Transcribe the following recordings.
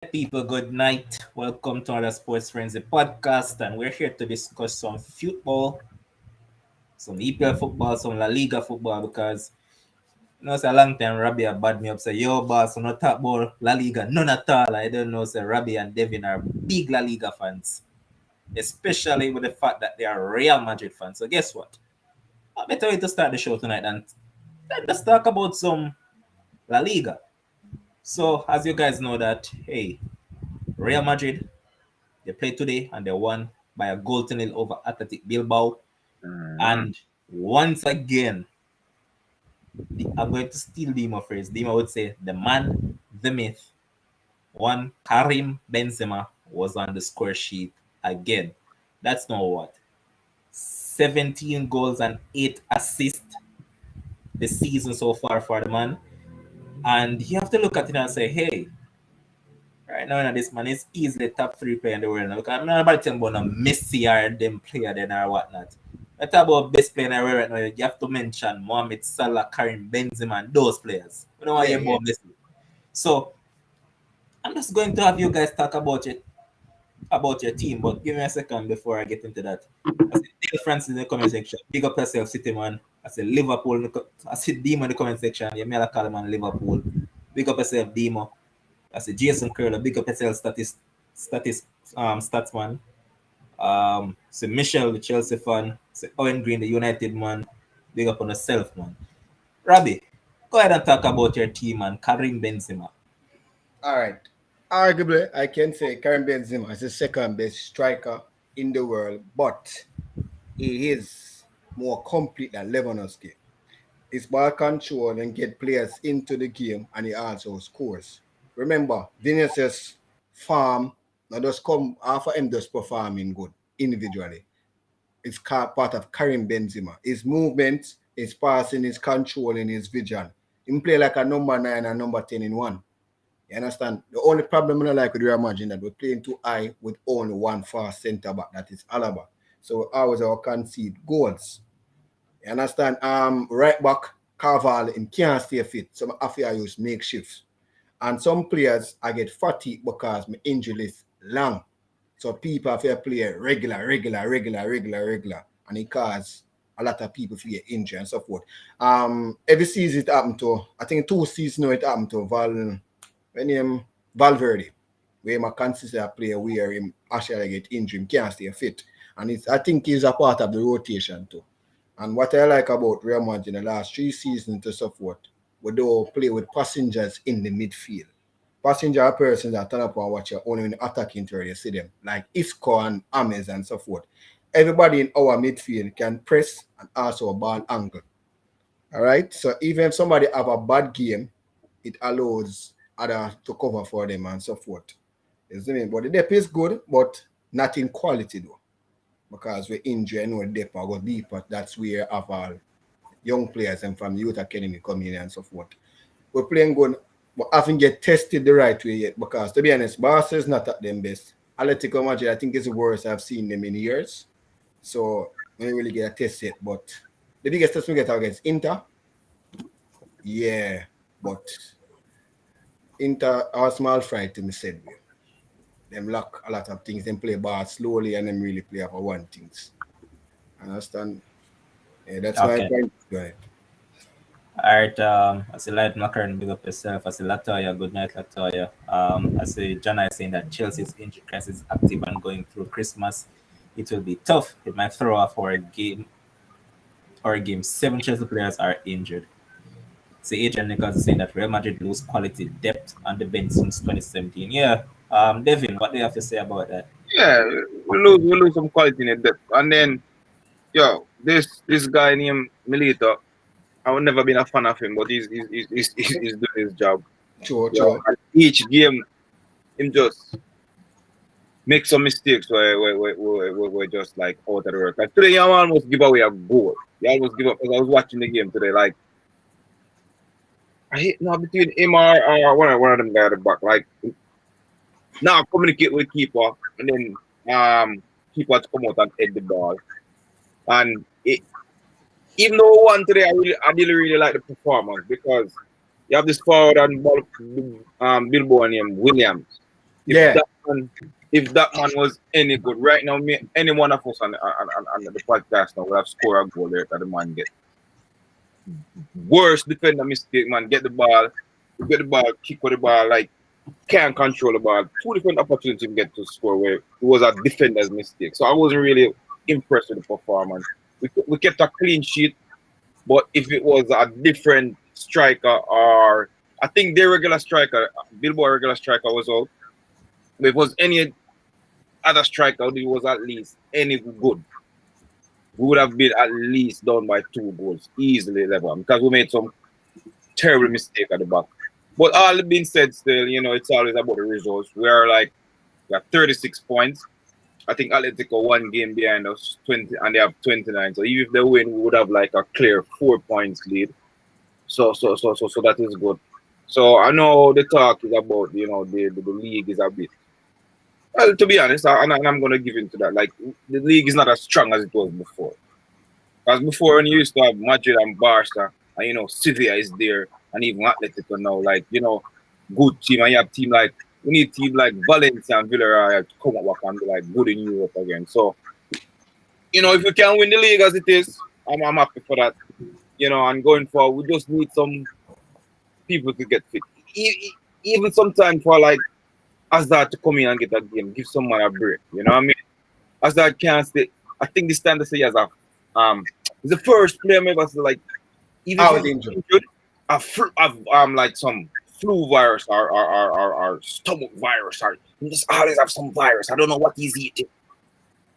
People, good night. Welcome to another Sports FRENZZYY podcast, and we're here to discuss some football, some EPL football, some La Liga football. Because it's a long time Robbie had bad me up say, "Yo, boss, I'm not talk about La Liga, none at all." I don't know. Say Robbie and Devin are big La Liga fans, especially with the fact that they are Real Madrid fans. So guess what? I better way to start the show tonight, and let's talk about some La Liga. So as you guys know that, hey, Real Madrid, they played today and they won by a goal to nil over Athletic Bilbao. Mhm. And once again, I'm going to steal Dima phrase. Dima would say, the man, the myth, one Karim Benzema was on the score sheet again. That's not what? 17 goals and 8 assists this season so far for the man. And you have to look at it and say, hey, right now, this man is easily top three player in the world now. Because I'm not about to tell about no Messi or them player then or whatnot. I talk about best player in the world right now. You have to mention Mohamed Salah, Karim Benzema, and those players. We don't want to Yeah, hear yeah. about Messi. So I'm just going to have you guys talk about your team, but give me a second before I get into that. I said Dale Francis in the comment section. Big up yourself, City man. I said Liverpool. I said Demo in the comment section. You may call him on Liverpool. Big up yourself, Demo. I said Jason Curler. Big up yourself, stats man. So Michelle, the Chelsea fan. So Owen Green, the United man. Big up on yourself, man. Robbie, go ahead and talk about your team and Karim Benzema. All right. Arguably, I can say Karim Benzema is the second best striker in the world, but he is more complete than Lewandowski. His ball control and get players into the game, and he also scores. Remember, Vinicius farm not just come after him just performing good individually. It's part of Karim Benzema. His movement, his passing, his control, and his vision. He play like a number 9 and number 10 in one. You understand? The only problem I like with Real Madrid that we're playing too high with only one fast centre back, that is Alaba. So always our concede goals. You understand? Right back Carvalho him can't stay fit. So I have to use makeshifts. And some players I get fatigued because my injury list long. So people have to play regular, and it cause a lot of people to get injured and so forth. Every season it happened to, I think 2 seasons now it happened to Valverde, where my consistent player where him actually get injured, him can't stay fit. And I think he's a part of the rotation too. And what I like about Real Madrid in the last 3 seasons to so forth, we do play with passengers in the midfield. Passenger are persons that turn up and watch you only when attacking to you see them, like Isco and Ames and so forth. Everybody in our midfield can press and also a ball angle. All right. So even if somebody have a bad game, it allows others to cover for them and so forth. You see me? But the depth is good, but not in quality though. Because we're injured and we're depth and go deeper. That's where our young players and from youth academy come in and so forth. We're playing good, but haven't get tested the right way yet. Because to be honest, Barca is not at them best. Atletico Madrid, I think is the worst I've seen them in years. So we don't really get a test yet. But the biggest test we get against Inter, yeah, but Inter are small fry to me said we. Them lack a lot of things. Them play ball slowly and them really play for one things. Understand? Yeah, that's my Okay. point. Go ahead. All right. I see Light Macaron, big up yourself. I see Latoya, good night, Latoya. I see Jana is saying that Chelsea's injury crisis is active and going through Christmas. It will be tough. It might throw off our game. Our game. 7 Chelsea players are injured. See, Adrian Nichols is saying that Real Madrid lose quality depth on the bench since 2017. Yeah. Devin, what do you have to say about that? Yeah, we lose some quality in the depth. And then this guy named Milito, I've never been a fan of him, but he's doing his job. True, Yo, true. and each game him just make some mistakes where just like out of the work. Like today, you almost give away a goal. You almost give up. Because I was watching the game today, like I hate now between him or one of them guys at the back. Like now communicate with keeper and then keeper to come out and head the ball. And even though one today, I didn't really like the performance because you have this forward and ball, Bilbao named Williams. If that man was any good right now, any one of us on the podcast now would have scored a goal there that the man get. Worst defender mistake, man. Get the ball, kick with the ball, like can't control the ball. Two different opportunities to get to score where it was a defender's mistake. So I wasn't really impressed with the performance. We kept a clean sheet, but if it was a different striker, or I think their regular striker, Billboard regular striker was out. If it was any other striker, it was at least any good, we would have been at least down by 2 goals, easily level, because we made some terrible mistake at the back. But all being said, still, it's always about the results. We have 36 points. I think Atletico 1 game behind us, 20, and they have 29. So even if they win, we would have like a clear 4 points lead. So that is good. So I know the talk is about, the league is a bit. Well, to be honest, and I'm going to give into that. Like, the league is not as strong as it was before. Because before, when you used to have Madrid and Barca, and, Sevilla is there, and even Atletico now, like, good team. And you have team like, we need team like Valencia and Villarreal to come up and be like good in Europe again. So, if we can win the league as it is, I'm happy for that. And going forward, we just need some people to get fit. Even sometimes for like Hazard to come in and get that game, give someone a break. You know what I mean? Hazard can't stay. I think this time they say he has he's the first player ever to like even if he's injured, like some flu virus or stomach virus or he just always have some virus. I don't know what he's eating.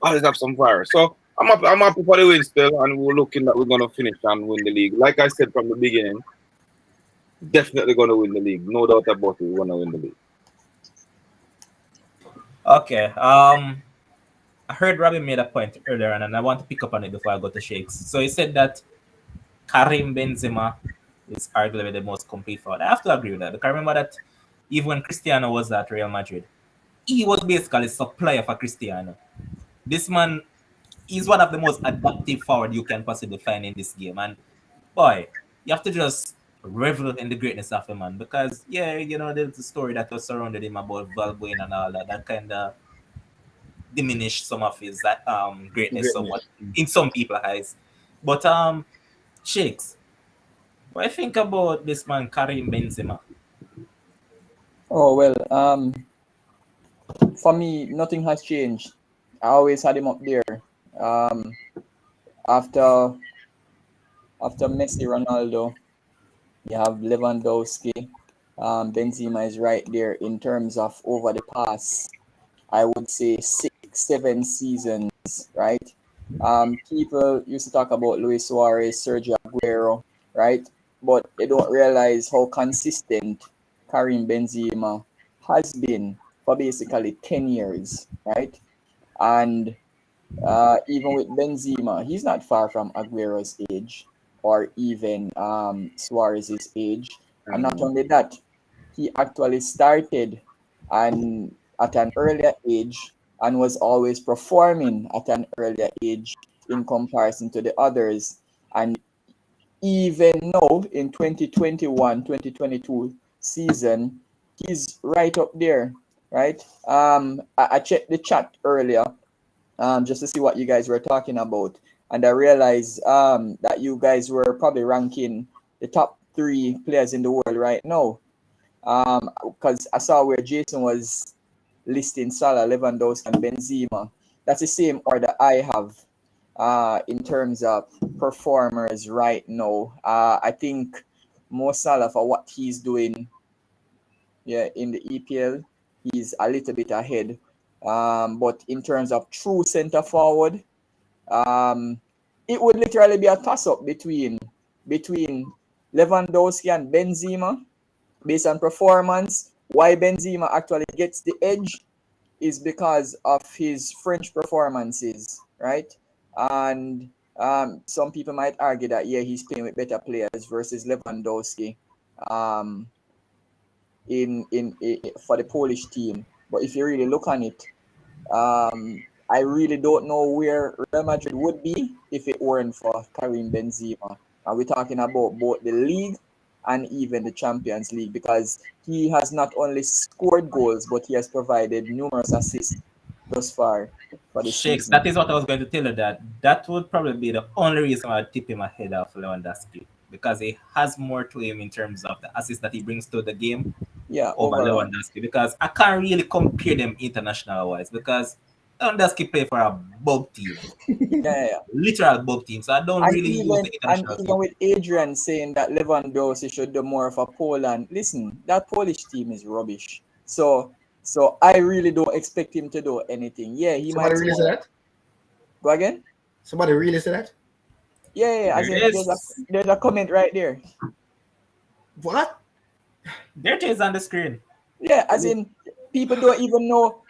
Always have some virus. So I'm happy for the win still, and we're looking that we're gonna finish and win the league. Like I said from the beginning, definitely gonna win the league. No doubt about it, we're gonna win the league. Okay. I heard Robin made a point earlier, and I want to pick up on it before I go to Shakes. So he said that Karim Benzema is arguably the most complete forward. I have to agree with that, because I remember that even when Cristiano was at Real Madrid, he was basically a supplier for Cristiano. This man is one of the most adaptive forward you can possibly find in this game. And boy, you have to just revel in the greatness of the man, because there's a story that was surrounded him about Valbuena and all that kind of diminished some of his greatness somewhat in some people's eyes. But Shakes, what do you think about this man Karim Benzema? Oh well, for me, nothing has changed. I always had him up there. After Messi, Ronaldo, you have Lewandowski. Benzema is right there in terms of over the past, I would say 6-7 seasons, right? People used to talk about Luis Suarez, Sergio Aguero, right? But they don't realize how consistent Karim Benzema has been for basically 10 years, right? And even with Benzema, he's not far from Aguero's age or even Suarez's age. And not only that, he actually started and at an earlier age and was always performing at an earlier age in comparison to the others. And even now in 2021-2022 season, he's right up there, right? I checked the chat earlier just to see what you guys were talking about, and I realized that you guys were probably ranking the top 3 players in the world right now. Because I saw where Jason was listing Salah, Lewandowski, and Benzema. That's the same order I have in terms of performers right now. I think Mo Salah, for what he's doing in the EPL, he's a little bit ahead. But in terms of true centre forward, it would literally be a toss-up between Lewandowski and Benzema based on performance. Why Benzema actually gets the edge is because of his French performances, right? And some people might argue that he's playing with better players versus Lewandowski in for the Polish team. But if you really look on it, I really don't know where Real Madrid would be if it weren't for Karim Benzema. And we're talking about both the league and even the Champions League, because he has not only scored goals, but he has provided numerous assists thus far for the Shakes, season. that is what I was going to tell you, that would probably be the only reason why I tip him ahead of Lewandowski, because he has more to him in terms of the assist that he brings to the game Yeah, over overall. Lewandowski, because I can't really compare them international wise, because Lewandowski play for a bug team, Yeah. literal bug team, so I don't And really use even the and international even team. with Adrian saying that Lewandowski should do more for Poland, listen, that Polish team is rubbish. So I really don't expect him to do anything. Yeah, he Somebody might really say score. that? Go again? Somebody really say that? Yeah. As There in, it is. there's a comment right there. What? There it is on the screen. Yeah, as in, people don't even know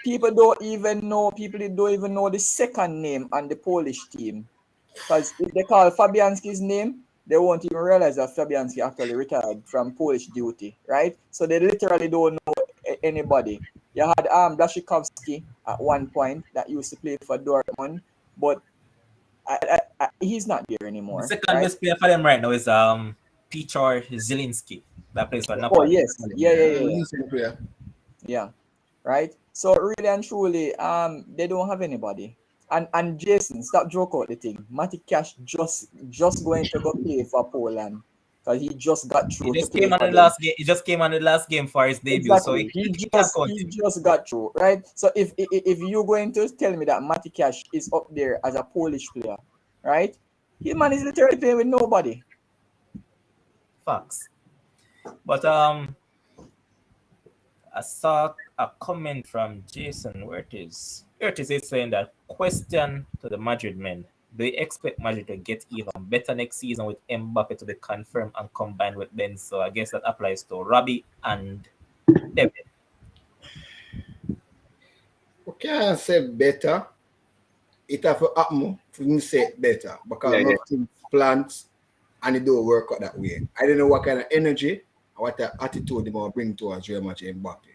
the second name on the Polish team. Because if they call Fabianski's name, they won't even realize that Fabianski actually retired from Polish duty, right? So they literally don't know anybody. You had Blaszczykowski at one point that used to play for Dortmund, but he's not there The anymore, second right? best player for them right now is Piotr Zielinski, that plays for Oh Napoli. yes, yeah. Decent player. Yeah, right. So really and truly, they don't have anybody. And Jason, stop joke out the thing. Matty Cash just going to go play for Poland because he just got He through to just play came on for the them. last game. He just came on the last game for his debut, so Exactly. he can't count He him. just got through, right? So if you're going to tell me that Matty Cash is up there as a Polish player, right? His man is literally playing with nobody. Facts. But I saw a comment from Jason. Where it is? Here it is. He's saying that question to the Madrid men: do you expect Madrid to get even better next season with Mbappe to be confirmed and combined with Ben? So I guess that applies to Robbie and Devin. We can't say better. It have to happen for me say better because Yeah. nothing plans and it don't work out that way. I don't know what kind of energy or what attitude they might bring towards Real Madrid Mbappe.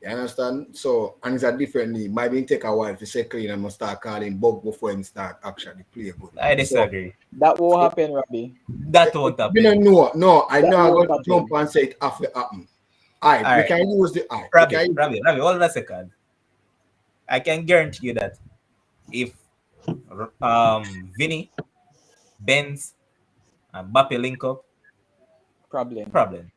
You understand? So, and it's a different league. Might be take a while to say clean and must start calling bug before him start actually play good. I So, disagree. That won't happen, Robbie. That won't you don't happen. know. No, I That know I'm won't going to jump happen. and say it have to happen. All right, All we right, can use the eye. We Robbie, can use Robbie, Robbie. Hold on a second. I can guarantee you that if Vinny, Benz, and Mbappe link up, Problem. problem.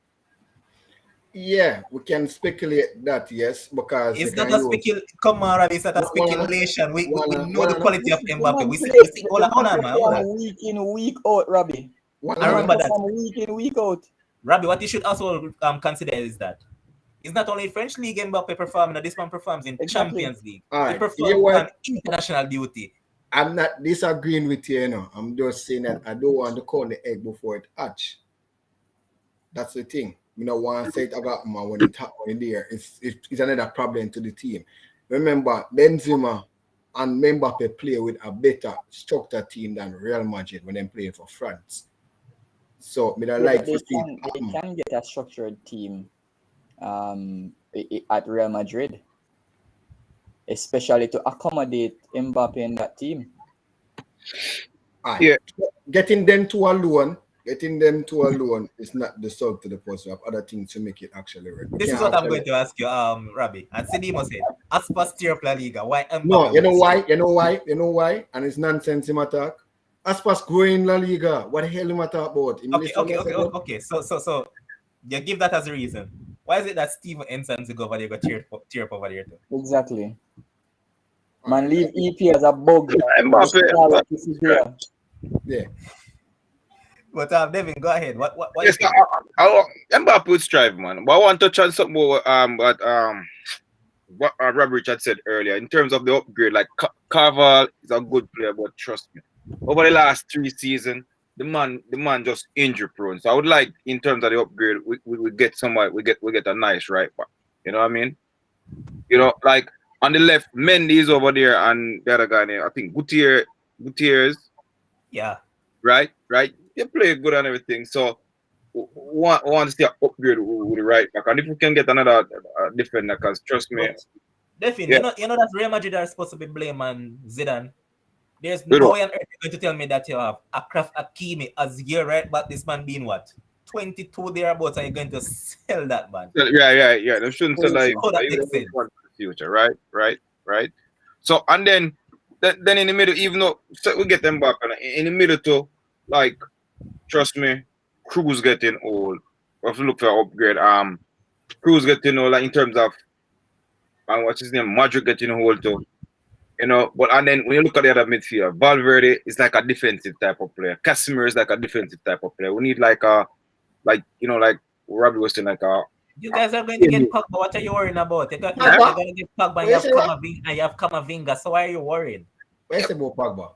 yeah, we can speculate that, yes, because they It's not can a use Come on, Robbie. It's not a one, speculation. We know the one, quality of The Mbappe. man We see. play, We see. Hold on, the hold man on, man. Hold on. perform week in, week out, Robbie. one, I The man remember that, perform week in, week out. Robbie. What you should also consider is that it's not only French league Mbappe performing. This man performs in Exactly. Champions League. all He right. You know performs on what? international duty. I'm not disagreeing with you, you know. I'm just saying that I don't want to count the egg before it hatch. That's the thing. You know, want to say it about when it happen there. It's another problem to the team. Remember, Benzema and Mbappe play with a better structured team than Real Madrid when they play for France. So, me don't Yeah, like but to they see it can they happen. can get a structured team at Real Madrid, especially to accommodate Mbappe in that team. Aye. Yeah. Getting them to alone is not the solve to the puzzle. Of other things to make it actually work. We This is can what I'm actually going to ask you, Robbie. And Sidimo said, as per steer La Liga, why no, Mbappe you know would why? You know why? You know why? And it's nonsense him attack. Aspas growing La Liga. What the hell him attack about? Him Okay, listen okay, what I okay, said, okay. So you give that as a reason. Why is it that Steven Ensan's go over there, go tear up over there too? Exactly. Alright, Man, leave EP as a bug. Mbappe. This is there. yeah. But Devin, go ahead. What you Yes, think? Mbappe would strive, man. But I want to touch on something more, what Rob Richard said earlier in terms of the upgrade. Like Carval is a good player, but trust me, over the last 3 seasons, the man just injury prone. So I would like, in terms of the upgrade, we get somewhere, we get a nice right back. You know what I mean? You know, like on the left, Mendy is over there, and the other guy there, I think Gutierrez, Yeah. right? They play good and everything. So want to see an upgrade with the right back, and if we can get another defender, because trust me, But Devin, yeah, you know that Real Madrid are supposed to be blaming Zidane. There's you no know, way on earth you're going to tell me that you have Akraf Hakimi as your right back, this man being what? 22 thereabouts, are you going to sell that, man? Yeah. They shouldn't sell that. How that Even makes if they sense? want for the future, right. So and then in the middle, even though so we get them back in the middle too, like trust me, Cruz getting old. We have to look for upgrade. Cruz getting old, like in terms of what's his name, Madrid getting old too. But and then when you look at the other midfield, Valverde is like a defensive type of player. Casemiro is like a defensive type of player. We need like like Robbie was saying, like You guys are going to get Pogba. What are you worrying about? You're Pogba? going to get Pogba and What you you have say, what? Camavinga and you have Camavinga. So why are you worried? Where's the about Pogba?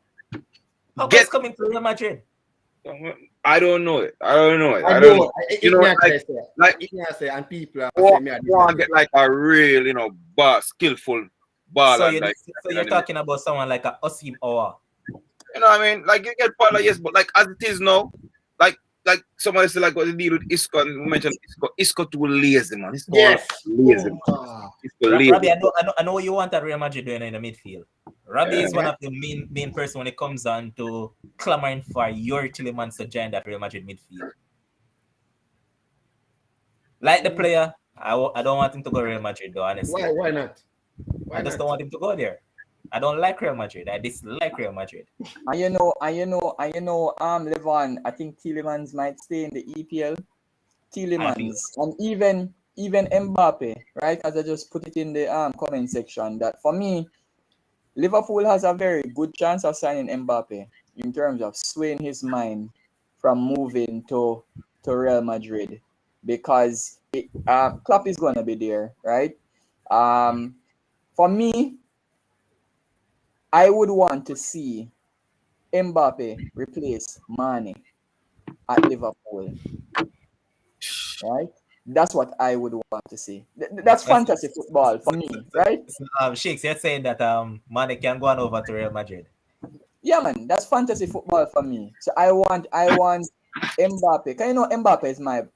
Pogba's coming to Real Madrid. I don't know it. I don't know it. I I don't know. know. Like, it can't say, and people are saying want, me a want to different. get like a real, skillful So baller. you're talking about someone like a Osim or You know what I mean? Like you get baller, yes, but like as it is now, like somebody said, like what the deal with Isco, and we mentioned Isco too lazy, man. Isco Yes. lazy. Oh, Isco lazy. Robbie, I know what you want at Real Madrid doing in the midfield. Robbie is one of the main person when it comes on to clamoring for your Tillemans to join that Real Madrid midfield. Like the player, I don't want him to go to Real Madrid though, honestly. why not? I just don't want him to go there. I don't like Real Madrid. I dislike Real Madrid. And you know, Levon, I think Tillemans might stay in the EPL. Tillemans and even Mbappe, right? As I just put it in the comment section, that for me, Liverpool has a very good chance of signing Mbappe in terms of swaying his mind from moving to Real Madrid, because Klopp is going to be there, right? For me, I would want to see Mbappe replace Mane at Liverpool, right? That's what I would want to see. That's fantasy football for me, right? Shakes, you're saying that Mane can go on over to Real Madrid. Yeah, man, that's fantasy football for me. So I want Mbappe. Can you know Mbappe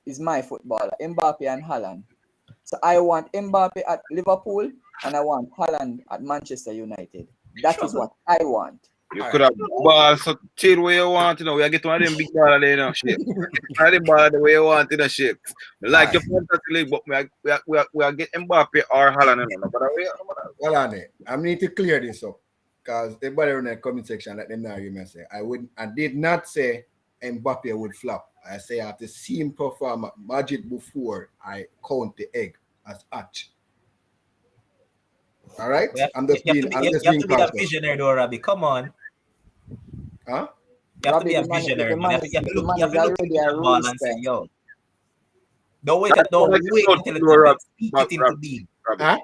is my footballer? Mbappe and Haaland. So I want Mbappe at Liverpool and I want Haaland at Manchester United. That is what I want. You could have ball so chill where you want, We are getting one of them big baller there, shape. One of them baller the way you want, shape. Like your fantasy league, but we are getting Mbappe or Haaland, Well, I need to clear this up because everybody in the comment section let them know you may say I did not say Mbappe would flop. I say I have to see him perform at Madrid before I count the egg as hatch. All right, I'm just being. You have to be a visionary, though, Robbie. Come on. Huh? You have to be a visionary. You have to look into the ball and say, "Yo, don't wait until it speak it into being." Huh?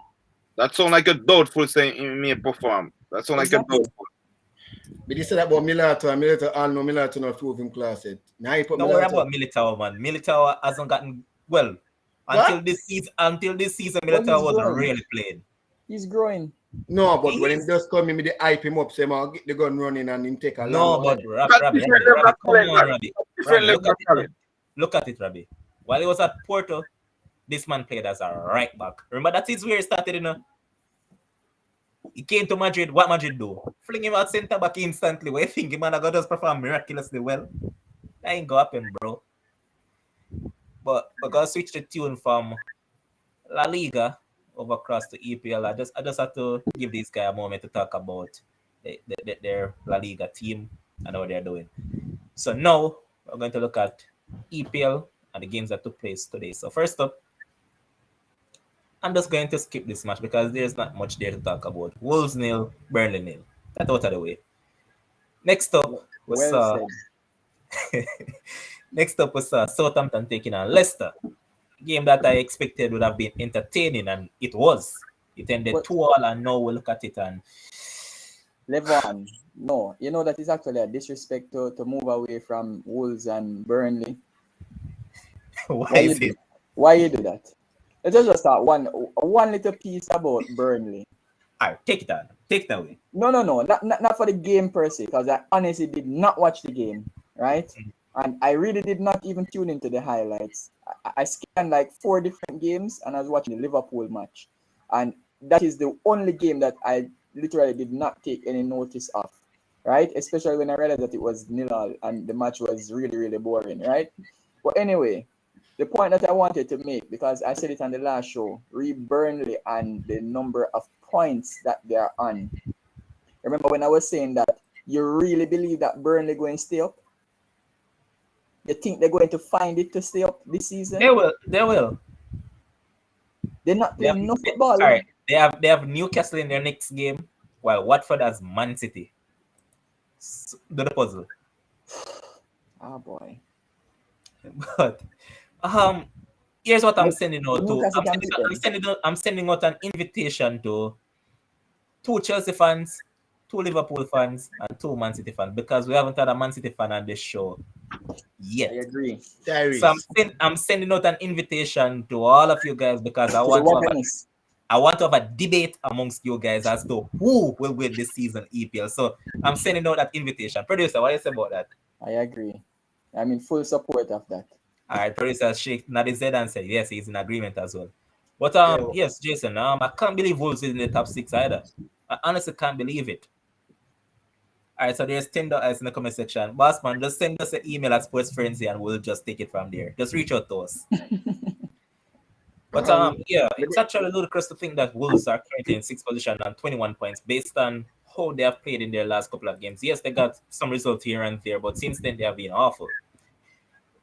That sounds like a doubtful saying he may perform. That sounds like a doubtful. But you said about Milito, and Milito not prove him class yet. Now you put Don't worry about Militao, man. Militao hasn't gotten well until this season. Militao wasn't really playing. He's growing. No, but when him just come in, me the hype him up, say, man, get the gun running and him take a long. No, but Robbie, come on, Robbie. Look at it, Robbie. While he was at Porto, this man played as a right back. Remember, that is where he started, He came to Madrid. What Madrid do? Fling him out centre back instantly. Where you think man gonna just perform miraculously well? That ain't gonna happen, bro. But we're gonna switch the tune from La Liga over across to EPL. I just have to give these guys a moment to talk about their La Liga team and what they're doing. So now we're going to look at EPL and the games that took place today. So first up, I'm just going to skip this match because there's not much there to talk about. Wolves 0, Burnley 0. That's out of the way. Next up was Southampton taking on Leicester. Game that I expected would have been entertaining, and it was. It ended 2-2, and now we look at it and Levon, no, that is actually a disrespect to move away from Wolves and Burnley. Why you do that? Let's just start one little piece about Burnley. All right, take it on. Take that away. No, not for the game per se, because I honestly did not watch the game, right? Mm-hmm. And I really did not even tune into the highlights. I scanned like 4 different games and I was watching the Liverpool match. And that is the only game that I literally did not take any notice of, right? Especially when I realized that it was 0-0 and the match was really, really boring, right? But anyway, the point that I wanted to make, because I said it on the last show, Burnley and the number of points that they are on. Remember when I was saying that you really believe that Burnley going to stay up? You think they're going to find it to stay up this season? They will. They will. They're not They have, playing no football. sorry, they have Newcastle in their next game, while Watford has Man City. Do the puzzle. Oh boy. But here's what I'm sending out to. Newcastle can beat them. I'm sending out an invitation to 2 Chelsea fans, 2 Liverpool fans, and 2 Man City fans, because we haven't had a Man City fan on this show yet. I agree. So I'm sending out an invitation to all of you guys, because I want to have a debate amongst you guys as to who will win this season EPL. So I'm sending out that invitation. Producer, what do you say about that? I agree. I'm in full support of that. All right, producer shake nodded his head and said yes, he's in agreement as well. But yes, Jason, I can't believe Wolves is in the top 6 either. I honestly can't believe it. All right, so there's $10 in the comment section. Bossman, just send us an email at Sports Frenzy and we'll just take it from there. Just reach out to us. But yeah, it's actually ludicrous to think that Wolves are currently in 6th position and 21 points based on how they have played in their last couple of games. Yes, they got some results here and there, but since then they have been awful.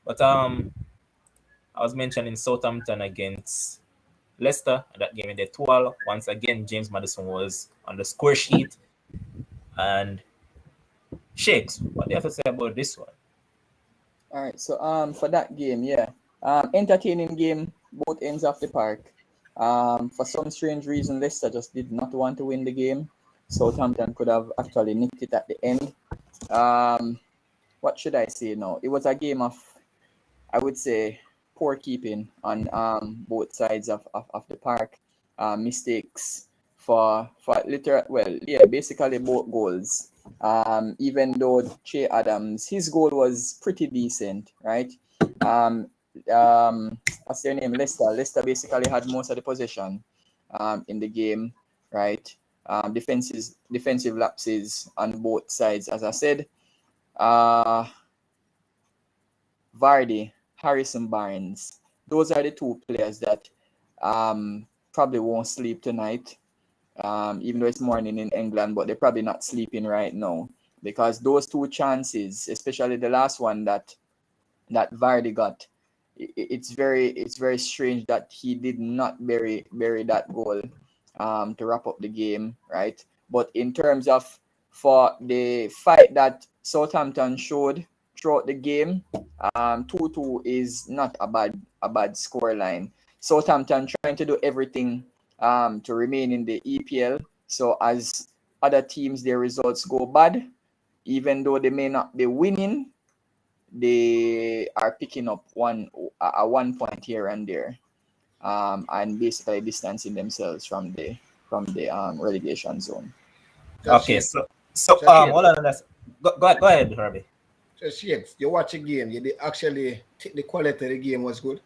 But I was mentioning Southampton against Leicester, that game in the 12. Once again, James Maddison was on the score sheet. And Shakes, what do you have to say about this one? All right, so for that game, yeah, entertaining game, both ends of the park. For some strange reason, Leicester just did not want to win the game. Southampton could have actually nicked it at the end. What should I say now? It was a game of, I would say, poor keeping on both sides of the park. Mistakes for literal, well, yeah, basically both goals. Even though Che Adams, his goal was pretty decent, right? What's their name? Leicester basically had most of the possession in the game, right? Defensive lapses on both sides, as I said. Vardy, Harrison Barnes, those are the 2 players that probably won't sleep tonight. Even though it's morning in England, but they're probably not sleeping right now, because those 2 chances, especially the last one that Vardy got, it's very strange that he did not bury that goal to wrap up the game, right? But in terms of for the fight that Southampton showed throughout the game, 2-2 is not a bad scoreline. Southampton trying to do everything to remain in the EPL. So as other teams, their results go bad, even though they may not be winning, they are picking up one point here and there, and basically distancing themselves from the relegation zone. Okay, so hold on. Go ahead, Herbie. So Shakes, you watch a game, you actually think the quality of the game was good?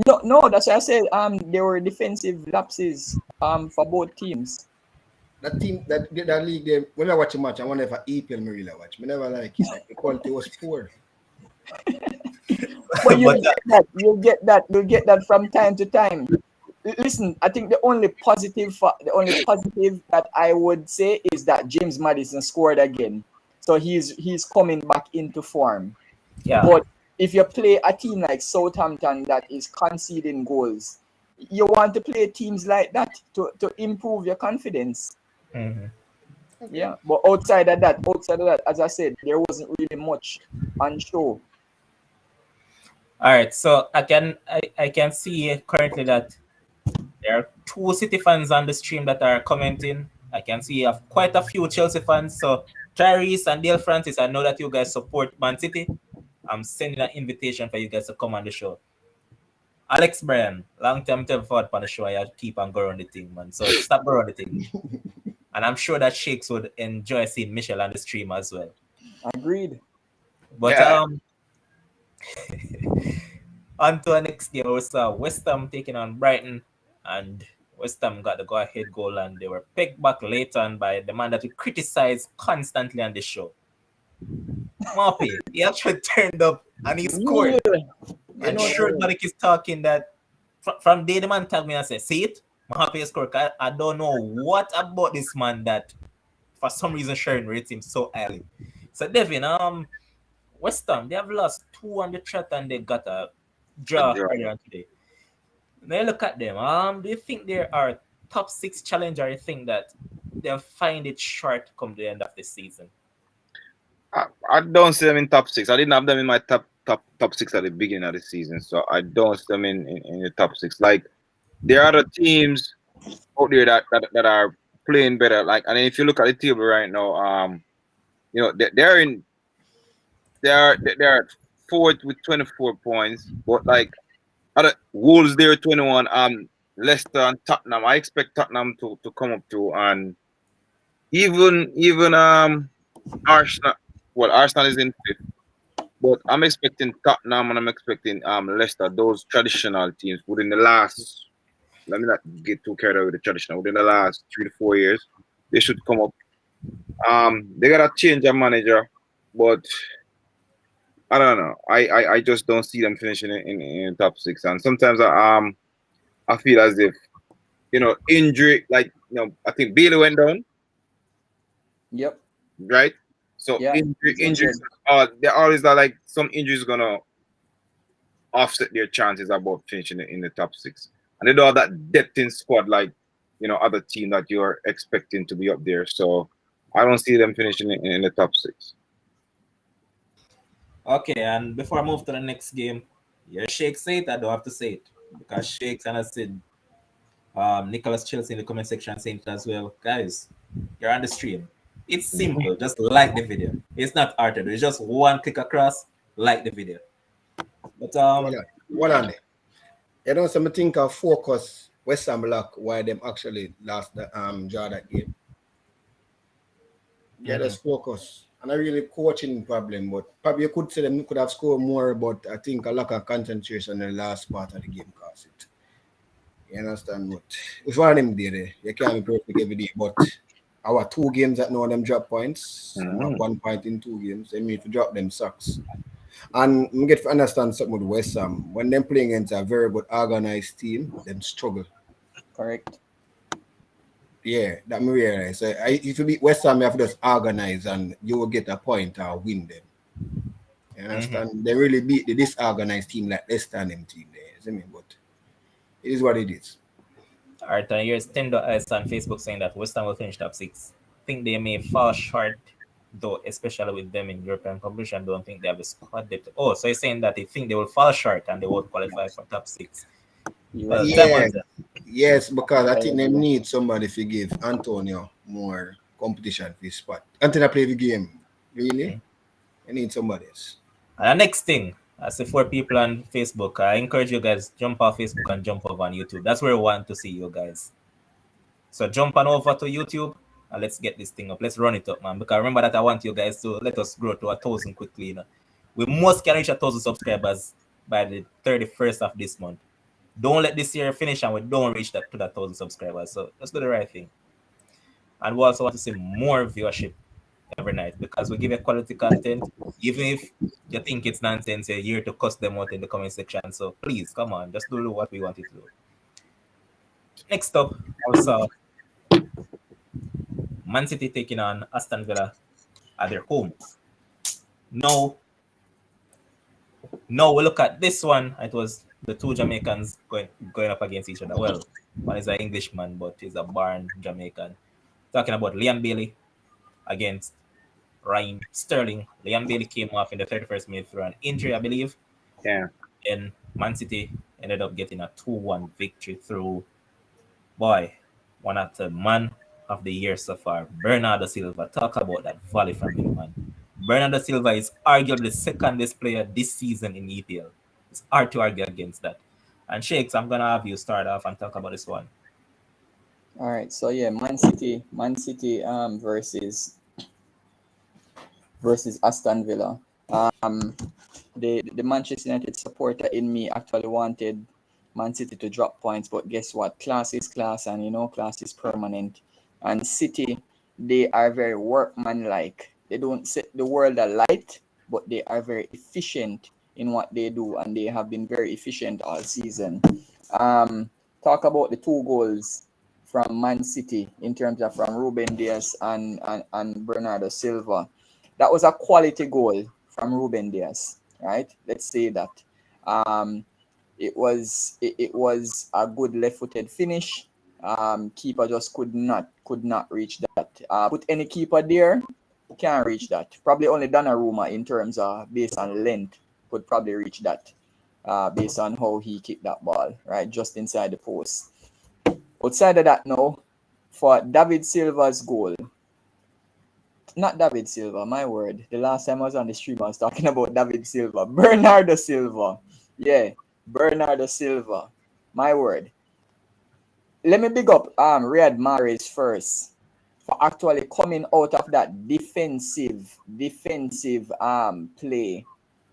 No, that's what I said. There were defensive lapses for both teams. That team, that league, they, when I watch a match, I wonder if I EPL me really watch. I never like it. Like, the quality was poor. But you'll get that from time to time. Listen, I think the only positive that I would say is that James Maddison scored again. So he's coming back into form. Yeah. But if you play a team like Southampton that is conceding goals, you want to play teams like that to improve your confidence. Mm-hmm. Yeah, but outside of that, as I said, there wasn't really much on show. All right, so I can see currently that there are 2 City fans on the stream that are commenting. I can see quite a few Chelsea fans. So Tyrese and Dale Francis, I know that you guys support Man City. I'm sending an invitation for you guys to come on the show. Alex Bryan, long time to forward on the show. I keep on going on the thing, man. So stop going on the thing. And I'm sure that Shakes would enjoy seeing Michelle on the stream as well. Agreed. But Yeah. On to our next game, we saw West Ham taking on Brighton, and West Ham got the go-ahead goal, and they were pegged back later on by the man that we criticize constantly on this show. Moppy, he actually turned up and he scored. And sure, Malik is talking that from day the man tell me, I say, see it? Moppy scored. I don't know what about this man that for some reason Sharon rates him so highly. So Devin, West Ham, they have lost 200 shot and they got a draw earlier on today. Now you look at them. Do you think there are top 6 challenger? You think that they'll find it short come the end of the season? I don't see them in top 6. I didn't have them in my top 6 at the beginning of the season, so I don't see them in the top 6. Like there are other teams out there that are playing better. Like, and if you look at the table right now, you know they're fourth with 24 points, but like other Wolves there 21. Leicester and Tottenham. I expect Tottenham to come up to, and even Arsenal. Well, Arsenal is in 5th, but I'm expecting Tottenham and I'm expecting Leicester. Those traditional teams within the last. Let me not get too carried away with the traditional. Within the last 3 to 4 years, they should come up. They gotta change their manager, but I don't know. I just don't see them finishing in top 6. And sometimes I feel as if injury, like I think Bailey went down. Yep. Right. So Yeah, injuries. There always are like some injuries gonna offset their chances about finishing in the top 6. And they don't have that depth in squad like other team that you're expecting to be up there. So I don't see them finishing in the top 6. Okay, and before I move to the next game, your Shake say it, I don't have to say it. Because Shake and I said Nicholas Chelsea in the comment section saying it as well. Guys, you're on the stream. It's simple. Just like the video. It's not hard to do. It's just one click across, like the video. But what on there? You know, some think of focus West Ham Black why them actually lost the draw that game. Yeah, that's focus. And a really coaching problem, but probably you could say them could have scored more, but I think a lack of concentration in the last part of the game caused it. You understand? But it's one of them there. You can't be perfect every day, but our 2 games that know them drop points, 1 point in 2 games, they need to drop them socks. And we get to understand something with West Ham. When them playing against a very good organized team, them struggle. Correct. Yeah, that me realize. So if you beat West Ham, you have to just organize and you will get a point or win them. You understand? They really beat the disorganized team like Leicester and them team there. You see me? But it is what it is. Alright, and here's Tendo.S on Facebook saying that West Ham will finish top 6. Think they may fall short, though, especially with them in European competition. Don't think they have a squad depth. Oh, so he's saying that they think they will fall short and they won't qualify for top 6. Well, yes, because I think they need somebody to give Antonio more competition for his spot. Antonio play the game. Really? I need somebody else. And the next thing, I see 4 people on Facebook. I encourage you guys jump off Facebook and jump over on YouTube. That's where we want to see you guys. So jump on over to YouTube and let's get this thing up. Let's run it up, man. Because remember that I want you guys to let us grow to 1,000 quickly. We must can reach 1,000 subscribers by the 31st of this month. Don't let this year finish and we don't reach that to that 1,000 subscribers. So let's do the right thing. And we also want to see more viewership every night because we give you quality content. Even if you think it's nonsense, you're here to cuss them out in the comment section. So please, come on, just do what we want you to do. Next up, also Man City taking on Aston Villa at their home. Now we look at this one. It was the 2 Jamaicans going up against each other. Well, one is an Englishman, but he's a born Jamaican. Talking about Liam Bailey against Raheem Sterling. Liam Bailey came off in the 31st minute through an injury, I believe. Yeah. And Man City ended up getting a 2-1 victory through, one of the man of the year so far, Bernardo Silva. Talk about that volley from him, man. Bernardo Silva is arguably the second best player this season in EPL. It's hard to argue against that. And Shakes, I'm gonna have you start off and talk about this one. All right, so yeah, Man City versus Aston Villa. The Manchester United supporter in me actually wanted Man City to drop points, but guess what? Class is class, and class is permanent. And City, they are very workmanlike. They don't set the world alight, but they are very efficient in what they do, and they have been very efficient all season. Talk about the 2 goals from Man City in terms of from Ruben Dias and Bernardo Silva. That was a quality goal from Ruben Dias, right? Let's say that. It was a good left-footed finish. Keeper just could not reach that. Put any keeper there, can't reach that. Probably only Donnarumma in terms of based on length could probably reach that. Based on how he kicked that ball, right, just inside the post. Outside of that, now for David Silva's goal. Not David Silva, my word. The last time I was on the stream, I was talking about David Silva. Bernardo Silva. Yeah, Bernardo Silva. My word. Let me big up Riyad Mahrez first for actually coming out of that defensive play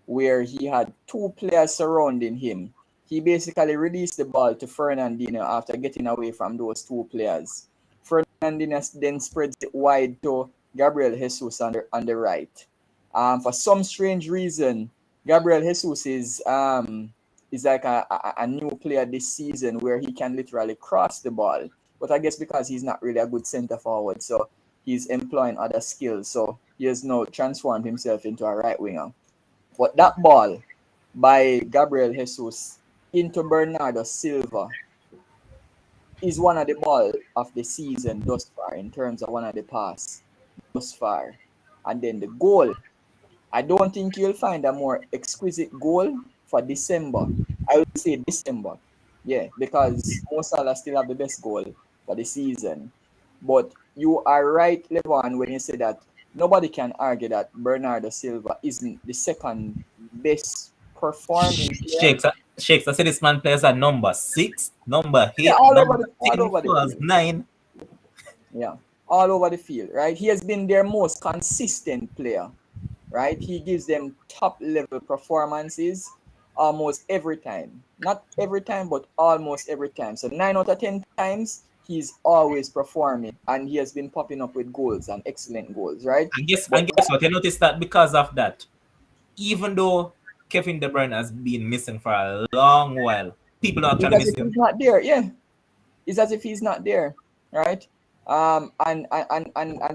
where he had 2 players surrounding him. He basically released the ball to Fernandinho after getting away from those 2 players. Fernandinho then spreads it wide to Gabriel Jesus on the right. For some strange reason, Gabriel Jesus is like a new player this season where he can literally cross the ball. But I guess because he's not really a good center forward, so he's employing other skills. So he has now transformed himself into a right winger. But that ball by Gabriel Jesus into Bernardo Silva is one of the ball of the season thus far in terms of one of the pass thus far. And then the goal. I don't think you'll find a more exquisite goal for December. I would say December. Yeah, because Mo Salah still have the best goal for the season. But you are right, Levon, when you say that nobody can argue that Bernardo Silva isn't the second best performing player. Shakes, I say this man plays at number 6, number 8, Yeah, all number over 10, the plus field. 9. Yeah, all over the field, right? He has been their most consistent player, right? He gives them top level performances almost every time. Not every time, but almost every time. So 9 out of 10 times, he's always performing, and he has been popping up with goals and excellent goals, right? And guess But what? You notice that because of that, even though Kevin De Bruyne has been missing for a long while, people don't it's actually as miss if him. he's not there. Yeah, it's as if he's not there, right? And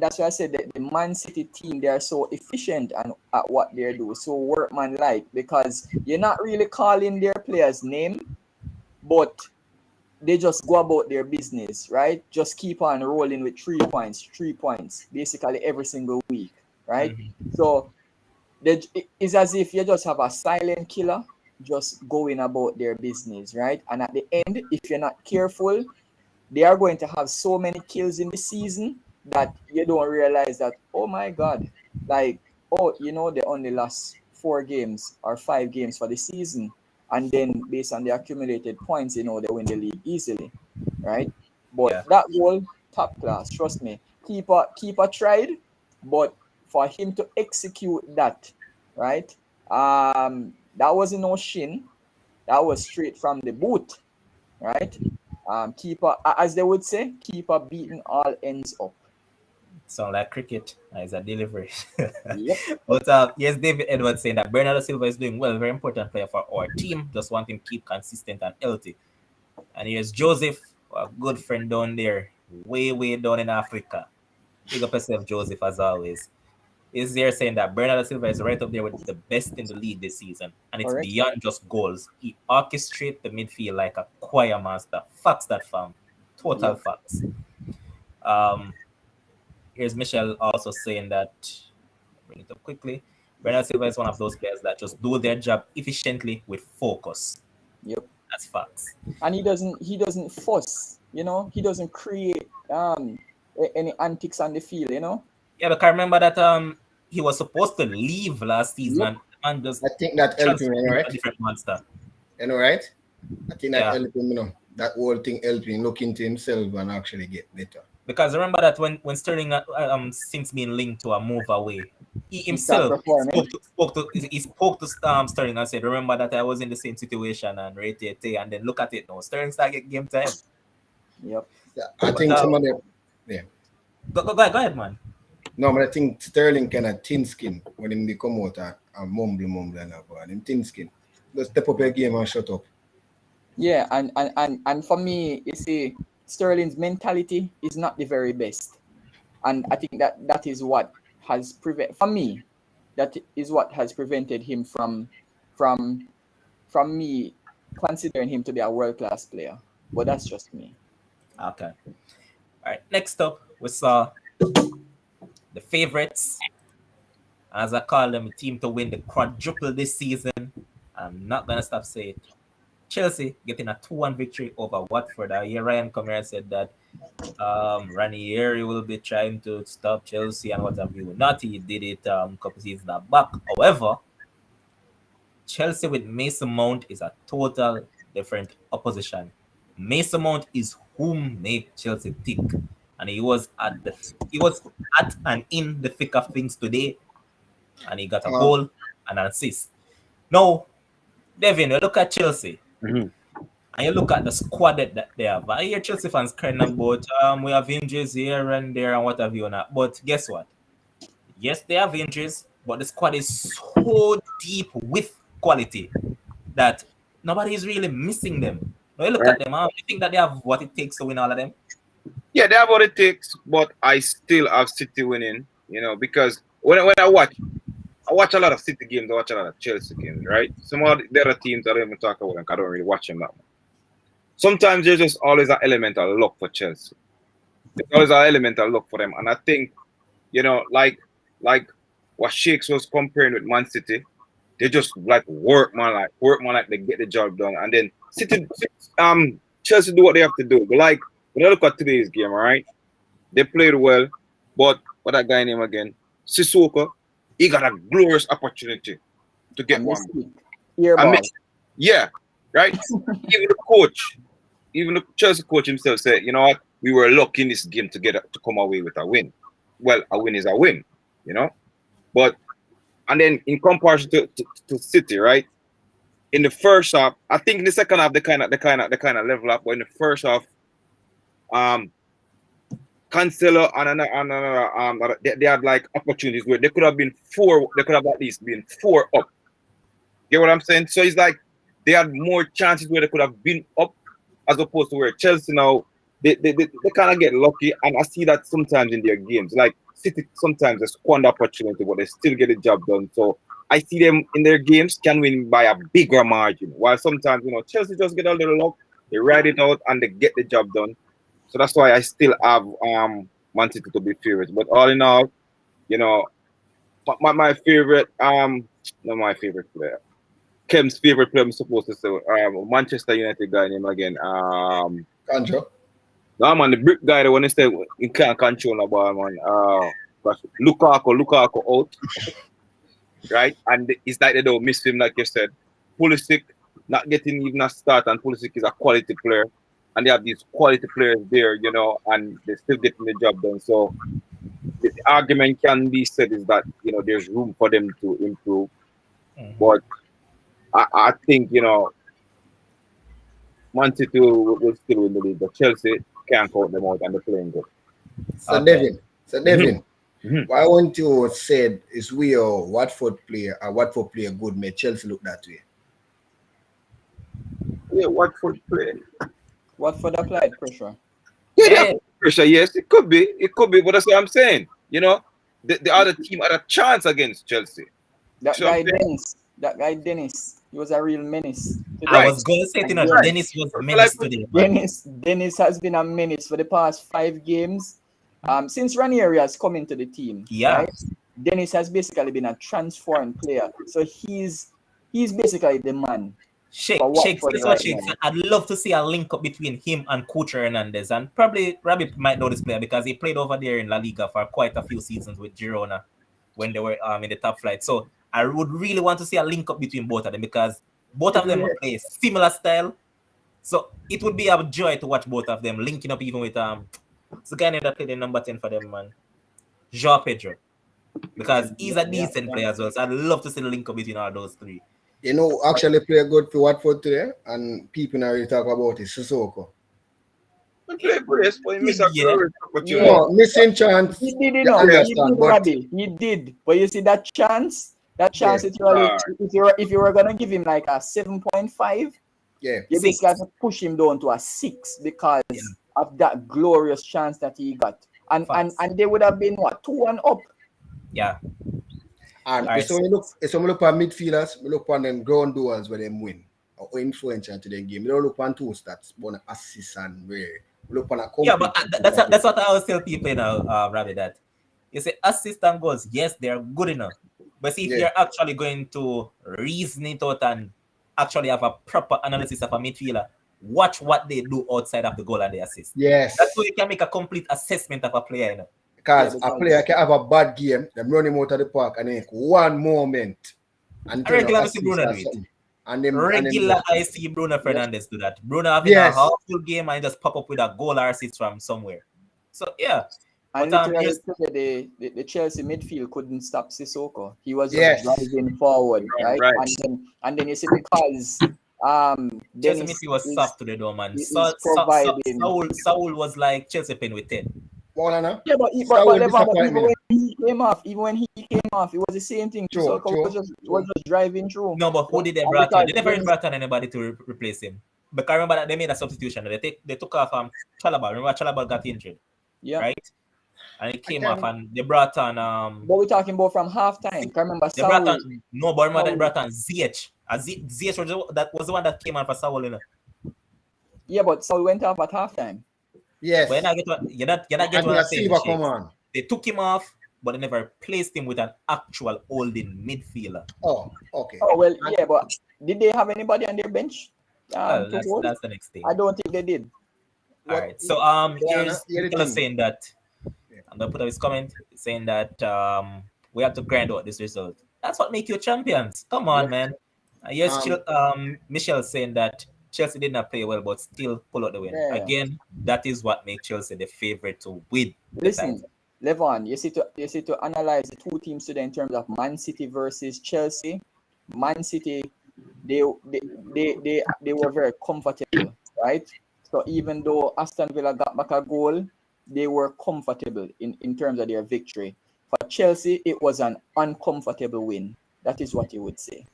that's why I said that the Man City team, they are so efficient and at what they do, so workmanlike, because you're not really calling their players' name, but they just go about their business, right? Just keep on rolling with 3 points, basically every single week, right? So it's as if you just have a silent killer just going about their business, right? And at the end, if you're not careful, they are going to have so many kills in the season that you don't realize that, oh my God, like, oh, they only lost 4 games or 5 games for the season. And then based on the accumulated points, they win the league easily, right? But Yeah. that goal, top class, trust me. Keeper tried, but for him to execute that, right? That wasn't no shin. That was straight from the boot, right? Keeper, as they would say, keeper beating all ends up. Sound like cricket. It's a delivery. Yep. But yes, David Edwards saying that Bernardo Silva is doing well, very important player for our team. Just want him to keep consistent and healthy. And here's Joseph, a good friend down there, way down in Africa. Big up yourself, Joseph, as always. Is there saying that Bernardo Silva is right up there with the best in the league this season, and it's Correct. beyond just goals. He orchestrates the midfield like a choir master. Facts that fam, total Yep. facts. Here's Michelle also saying that, bring it up quickly. Bernardo Silva is one of those players that just do their job efficiently with focus. Yep. That's facts. And he doesn't fuss, he doesn't create any antics on the field, Yeah, because I remember that he was supposed to leave last season Yep. and just I think that helped him, transformed into right? a different monster. Right? I think that Yeah. helped him, That whole thing helped him look into himself and actually get better. Because remember that when Sterling since being linked to a move away, he He started himself performing. spoke to Sterling and said, "Remember that I was in the same situation and and then look at it now. Sterling started getting game time." Yep. Yeah, I But think some of them. Yeah. Go ahead, man. No, but I think Sterling kind of thin skin when he come out and mumble and about him thin skin. Just step up your game and shut up. Yeah, and for me, you see, Sterling's mentality is not the very best, and I think that is what has prevented him from me considering him to be a world-class player. But that's just me. Okay. All right. Next up, we saw the favorites, as I call them, a team to win the quadruple this season. I'm not gonna stop saying it. Chelsea getting a 2-1 victory over Watford. I hear Ryan come here and said that Ranieri will be trying to stop Chelsea and what have you. Not he did it a couple seasons back. However, Chelsea with Mason Mount is a total different opposition. Mason Mount is whom made Chelsea tick, and he was at and in the thick of things today, and he got a goal and an assist. Now, Devin, you look at Chelsea. Mm-hmm. And you look at the squad that they have. I hear Chelsea fans crying about we have injuries here and there and what have you not. But guess what? Yes, they have injuries, but the squad is so deep with quality that nobody is really missing them. Now you look at them, you think that they have what it takes to win all of them? Yeah, they have what it takes, but I still have City winning, because when I watch a lot of City games, I watch a lot of Chelsea games, right? Some of the other teams I don't even talk about them, I don't really watch them that much. Sometimes there's just always an element of luck for Chelsea. There's always an element of luck for them. And I think, like what Shakes was comparing with Man City, they just work man like they get the job done. And then Chelsea do what they have to do. But when I look at today's game, right? They played well, but what that guy name again? Sissoko, he got a glorious opportunity to get one. Yeah, right? Even the Chelsea coach himself said, you know what, we were lucky in this game to come away with a win. Well, a win is a win, But and then in comparison to City, right? In the first half, I think in the second half they kind of level up, but in the first half, Cancelo and they had opportunities where they could have been four. They could have at least been 4 up. Get what I'm saying? So it's like they had more chances where they could have been up, as opposed to where Chelsea now they kind of get lucky, and I see that sometimes in their games. Like City sometimes they squander opportunity, but they still get the job done. So I see them in their games can win by a bigger margin, while sometimes Chelsea just get a little luck, they ride it out and they get the job done. So that's why I still have Man City to be favorites. But all in all, my favorite not my favorite player. Kem's favorite player, I'm supposed to say, Manchester United guy name again. Kanjo. No man, the brick guy, the one he said he can't control the ball, man. Lukaku out. Right? And it's like they don't miss him, like you said. Pulisic not getting even a start, and Pulisic is a quality player. And they have these quality players there, and they're still getting the job done. So the argument can be said is that, there's room for them to improve. Mm-hmm. But I think, Man City will still win the league, but Chelsea can't count them out and they're playing good. So Devin, why won't you said is we a Watford player good made Chelsea look that way? Yeah, Watford player. Watford applied pressure. Yeah, pressure, yes, it could be, but that's what I'm saying. The other team had a chance against Chelsea. That guy Dennis, he was a real menace. I was going to say, Dennis was a menace today. Dennis has been a menace for the past 5 games. Since Ranieri has come into the team, right? Dennis has basically been a transformed player. So he's basically the man. Shakes. I'd love to see a link up between him and Coach Hernandez, and probably Rabbit might know this player because he played over there in La Liga for quite a few seasons with Girona when they were in the top flight. So I would really want to see a link up between both of them because both of them play similar style. So it would be a joy to watch both of them linking up, even with it's the guy that played the number 10 for them, man, João Pedro, because he's a decent player as well. So I'd love to see the link up between all those three. Actually play good for Watford today, and people now really talk about it. Sissoko. Missing chance. He did, He did, but you see that chance, That chance literally, if you were gonna give him like a 7.5, Yeah. you basically have to push him down to a 6 because of that glorious chance that he got. And they would have been what, 2-1 up. Yeah. And Alright. so we look at midfielders, we look on them ground doers where them win or influential to the game. We don't look on two stats, but assist and where we look on a Yeah, but that's what I always tell people, you know, Ravi, that you say assist and goals, yes, they're good enough. But see, if you're actually going to reason it out and actually have a proper analysis of a midfielder, watch what they do outside of the goal and the assist. Yes. That's how you can make a complete assessment of a player, you know. Because a player can have a bad game, them run him out of the park and then one moment. And regular see Bruno do it. Regular I see Bruno Fernandes do that. Bruno having a half full game and just pop up with a goal or assist from somewhere. So yeah. And but, literally the Chelsea midfield couldn't stop Sissoko. He was just driving forward, right? And then you see because Chelsea midfield was soft today though, man. Saul was like Chelsea playing with 10. Yeah, but even when he came off, it was the same thing. Sissoko was just driving through. No, but who did they brought on? They never brought on anybody to replace him. But I remember that they made a substitution. They took off Chalobah. Remember Chalobah got injured? Yeah. Right? And he came off and they brought on but we're talking about from halftime. I remember they brought on they brought on ZH. ZH was the one that came on for Saul, you know. Yeah, but Saul went off at halftime. Yes. But you're not getting what I'm saying. They took him off, but they never replaced him with an actual holding midfielder. Oh, okay. Oh well, yeah, but did they have anybody on their bench? That's the next thing. I don't think they did. All right. So here's Nicholas saying that I'm gonna put up his comment saying that we have to grind out this result. That's what makes you champions. Come on, man. Yes, Michelle saying that Chelsea did not play well, but still pull out the win. Yeah. Again, that is what makes Chelsea the favorite to win. Listen, Levon, you see to analyze the two teams today in terms of Man City versus Chelsea. Man City, they were very comfortable, right? So even though Aston Villa got back a goal, they were comfortable in terms of their victory. For Chelsea, it was an uncomfortable win. That is what you would say.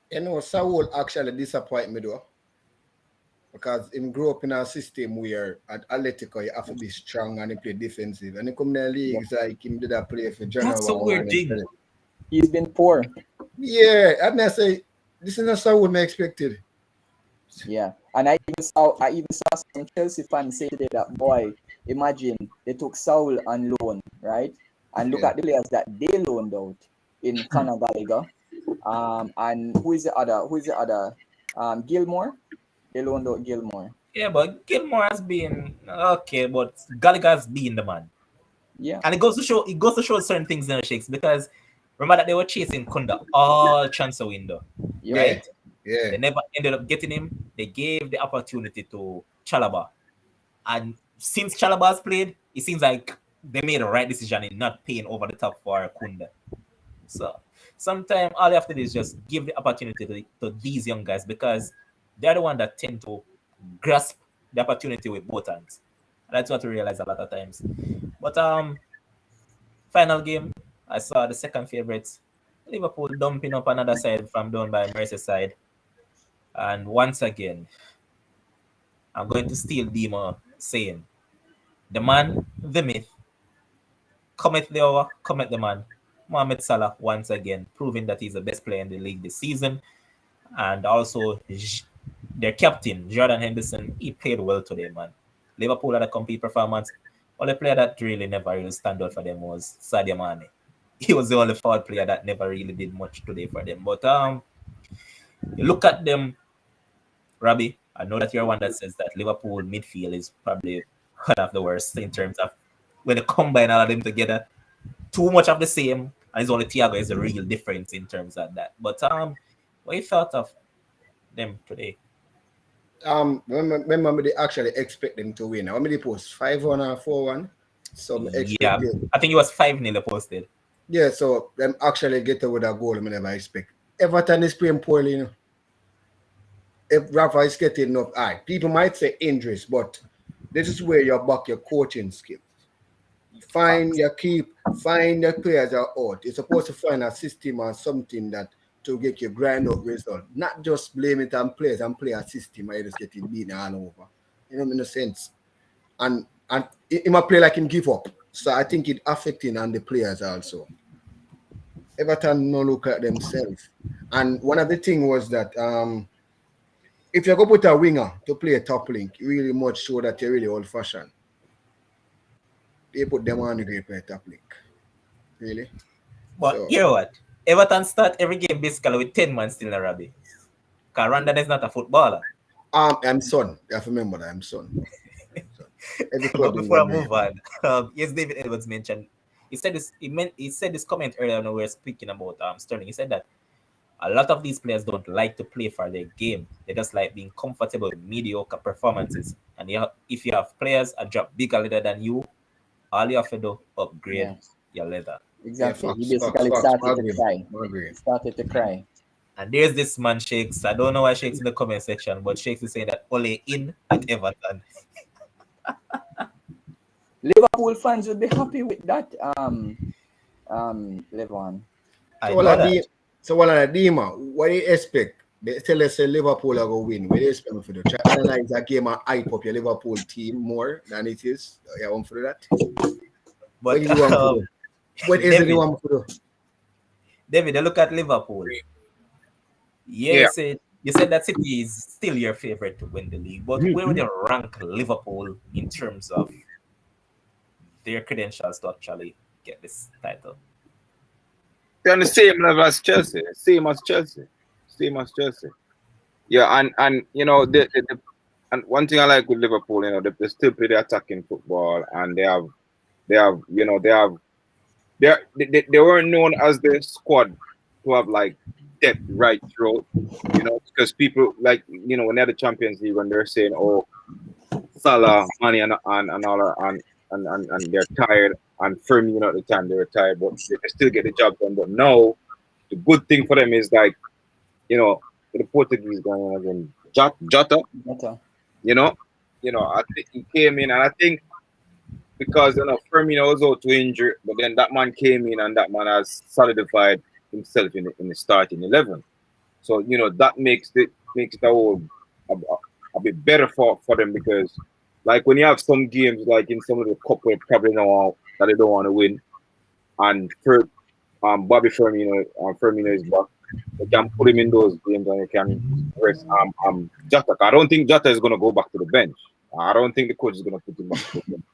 You know, Saul actually disappointed me though. Because he grew up in a system where at Atletico you have to be strong and he play defensive. And he come in the leagues like him did a play for general. That's so weird thing. He's been poor. Yeah, and I say this is not Saul I expected. Yeah. And I even saw some Chelsea fans say today that, boy, imagine they took Saul on loan, right? And look at the players that they loaned out in Conor Gallagher. And who is the other? Gilmore. They loaned out Gilmore. Yeah, but Gilmore has been okay, but Gallagher's been the man. Yeah. And it goes to show certain things in the Shakes because remember that they were chasing Kunda all transfer window. Yeah. Right? Yeah. They never ended up getting him. They gave the opportunity to Chalobah. And since Chalobah has played, it seems like they made the right decision in not paying over the top for Kunda. So sometimes all you have to do is just give the opportunity to these young guys because they're the ones that tend to grasp the opportunity with both hands. And that's what we realize a lot of times. But final game, I saw the second favorites, Liverpool dumping up another side from down by Merseyside. And once again, I'm going to steal Dima saying, the man, the myth, cometh the hour, cometh the man. Mohamed Salah once again proving that he's the best player in the league this season. And also their captain, Jordan Henderson, he played well today, man. Liverpool had a complete performance. Only player that really never really stand out for them was Sadio Mane. He was the only forward player that never really did much today for them. But you look at them, Robbie, I know that you're one that says that Liverpool midfield is probably one of the worst in terms of when they combine all of them together. Too much of the same, and it's only Thiago is the real difference in terms of that. But what you thought of them today? Remember they actually expect them to win. How many posts? 5-1 or 4-1? So yeah, I think it was 5-0 posted. Yeah, so them actually get with a goal I never expect. Everton is playing poorly, you know. If Rafa is getting enough people might say injuries, but this is where you back your coaching skills. find the players are out. You're supposed to find a system or something that to get your grind out result. Not just blame it on players and play a system and you just get it beaten all over. You know, in a sense. And he might play like him give up. So I think it affecting on the players also. Everton no look at themselves. And one of the things was that if you go put a winger to play a top link, you really much show that you're really old fashioned. They put them on the great play top link. Really? But So- you know what? Everton start every game basically with 10 man still in a Robbie. Because Randon is not a footballer. I'm son. You have to remember that I'm son. Every But club before I in the move on, yes, David Edwards mentioned he said this comment earlier when we were speaking about Sterling. He said that a lot of these players don't like to play for their game. They just like being comfortable with mediocre performances. And if you have players a drop bigger leather than you, all you have to do upgrade your leather. Exactly. Yeah, he facts, basically facts. started I to agree. cry. I agree. He started to cry. And there's this man Shakes. I don't know why Shakes in the comment section, but Shakes is saying that Ole in at Everton. Liverpool fans would be happy with that. Levon. I know that. So what are the Dima? What do you expect? They tell us Liverpool are going to win. What do you expect for the try analyze that game and hype up your Liverpool team more than it is? You want for that? But What do you want to do? What is it you want to do? David, look at Liverpool. Yeah. You said that City is still your favorite to win the league, but where would you rank Liverpool in terms of their credentials to actually get this title? They're on the same level as Chelsea. Same as Chelsea. Yeah, and you know and one thing I like with Liverpool, you know, they still play the attacking football, and they weren't known as the squad to have like depth right through, you know, because people like, you know, when they're the Champions League, when they're saying, oh, Salah, Mane, and all that, and they're tired, and Firmino at the time they were tired, but they still get the job done. But now the good thing for them is like, you know, the Portuguese guy again, Jota, you know, I think he came in, and I think because, you know, Firmino was out to injury, but then that man came in and that man has solidified himself in the starting 11. So, you know, that makes it a bit better for them, because like when you have some games like in some of the cup where probably know that they don't want to win, and Bobby Firmino is back, you can put him in those games and you can rest Jota. I don't think Jota is going to go back to the bench. I don't think the coach is going to put him back to the bench.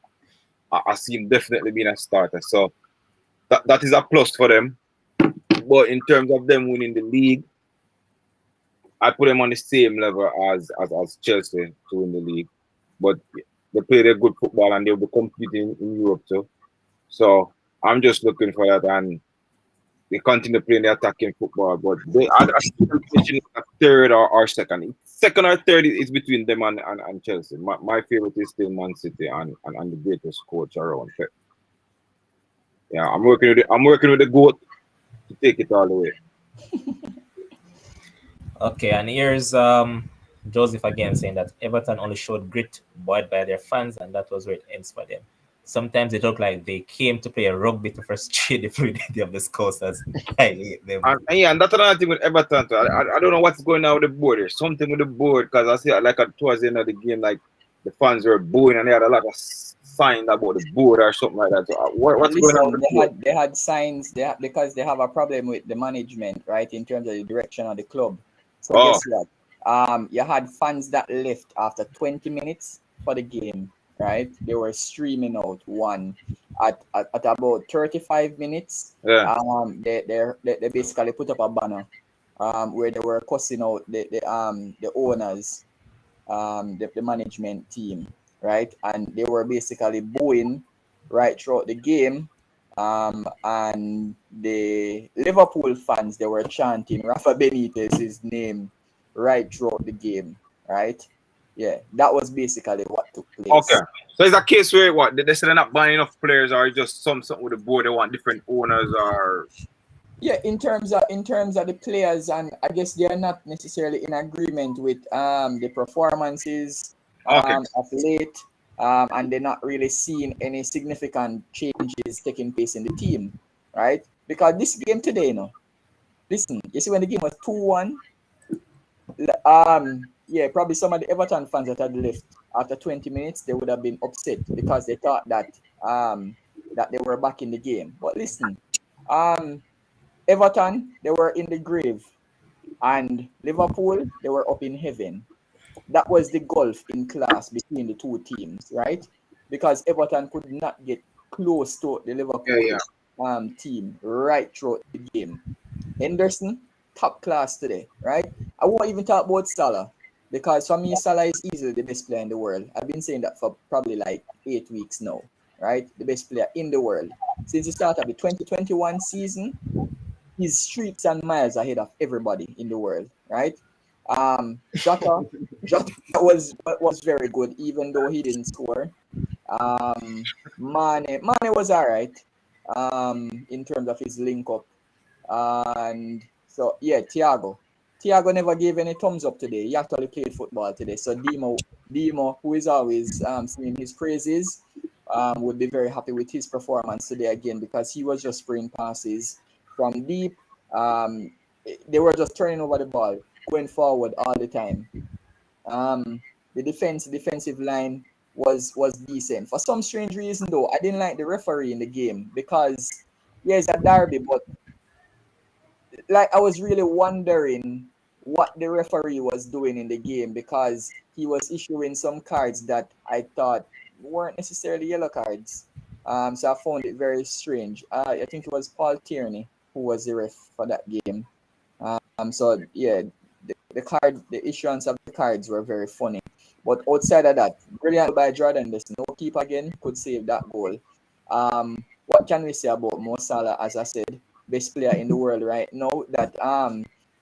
I see him definitely being a starter. So that is a plus for them. But in terms of them winning the league, I put them on the same level as Chelsea to win the league. But they play their good football and they'll be competing in Europe too. So I'm just looking for that, and they continue playing the attacking football. But I think third or second. Second or third is between them and Chelsea. My favorite is still Man City and the greatest coach around. Yeah, I'm working with the GOAT to take it all the way. Okay, and here's Joseph again saying that Everton only showed grit buoyed by their fans, and that was where it ends for them. Sometimes it looked like they came to play a rugby to frustrate the fluidity of the Scousers. I hate them. And that's another thing with Everton too. I don't know what's going on with the board. There's something with the board, because I see like towards the end of the game, like the fans were booing and they had a lot of signs about the board or something like that. So what's going on with the board? They had signs because they have a problem with the management, right, in terms of the direction of the club. So guess what? You had fans that left after 20 minutes for the game, right? They were streaming out one at about 35 minutes. Yeah. They basically put up a banner where they were cussing out the owners, the management team, right? And they were basically booing right throughout the game. And the Liverpool fans, they were chanting Rafa Benitez's name right throughout the game, right? Yeah, that was basically what took place. Okay, so it's a case where what they said they're not buying enough players, or just something with the board they want different owners, or yeah, in terms of the players, and I guess they are not necessarily in agreement with the performances of late. and they're not really seeing any significant changes taking place in the team, right? Because this game today, listen, you see when the game was 2-1, yeah, probably some of the Everton fans that had left after 20 minutes, they would have been upset because they thought that they were back in the game. But listen, Everton, they were in the grave, and Liverpool, they were up in heaven. That was the gulf in class between the two teams, right? Because Everton could not get close to the Liverpool team right throughout the game. Henderson, top class today, right? I won't even talk about Salah because for me, Salah is easily the best player in the world. I've been saying that for probably like 8 weeks now, right? The best player in the world. Since the start of the 2021 season, he's streets and miles ahead of everybody in the world, right? Jota was very good, even though he didn't score. Mane was all right in terms of his link up. And so, yeah, Thiago never gave any thumbs up today. He actually played football today. So Demo, who is always singing his praises, would be very happy with his performance today again because he was just spraying passes from deep. They were just turning over the ball, going forward all the time. The defensive line was decent. For some strange reason, though, I didn't like the referee in the game because, yeah, it's a derby, but like I was really wondering what the referee was doing in the game because he was issuing some cards that I thought weren't necessarily yellow cards. So I found it very strange. I think it was Paul Tierney who was the ref for that game. So yeah, the issuance of the cards were very funny. But outside of that, brilliant by Jordan. There's no keeper again could save that goal. What can we say about Mo Salah? As I said, best player in the world right now. That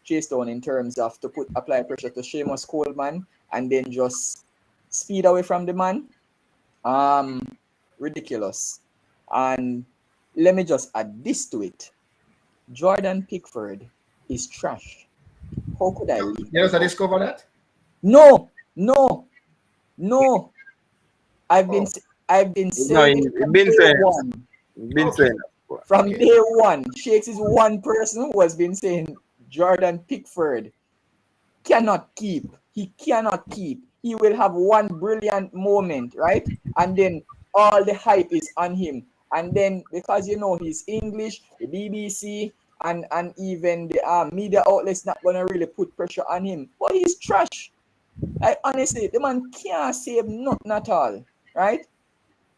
chased on in terms of to apply pressure to Seamus Coleman and then just speed away from the man. Ridiculous. And let me just add this to it. Jordan Pickford is trash. How could I leave? You also discover that? No. I've been saying it from day one. Been saying that. From day one, Shakes is one person who has been saying Jordan Pickford cannot keep. He cannot keep. He will have one brilliant moment, right? And then all the hype is on him. And then because he's English, the BBC and even the media outlets not gonna really put pressure on him. But he's trash. Like honestly, the man can't save nothing at all, right?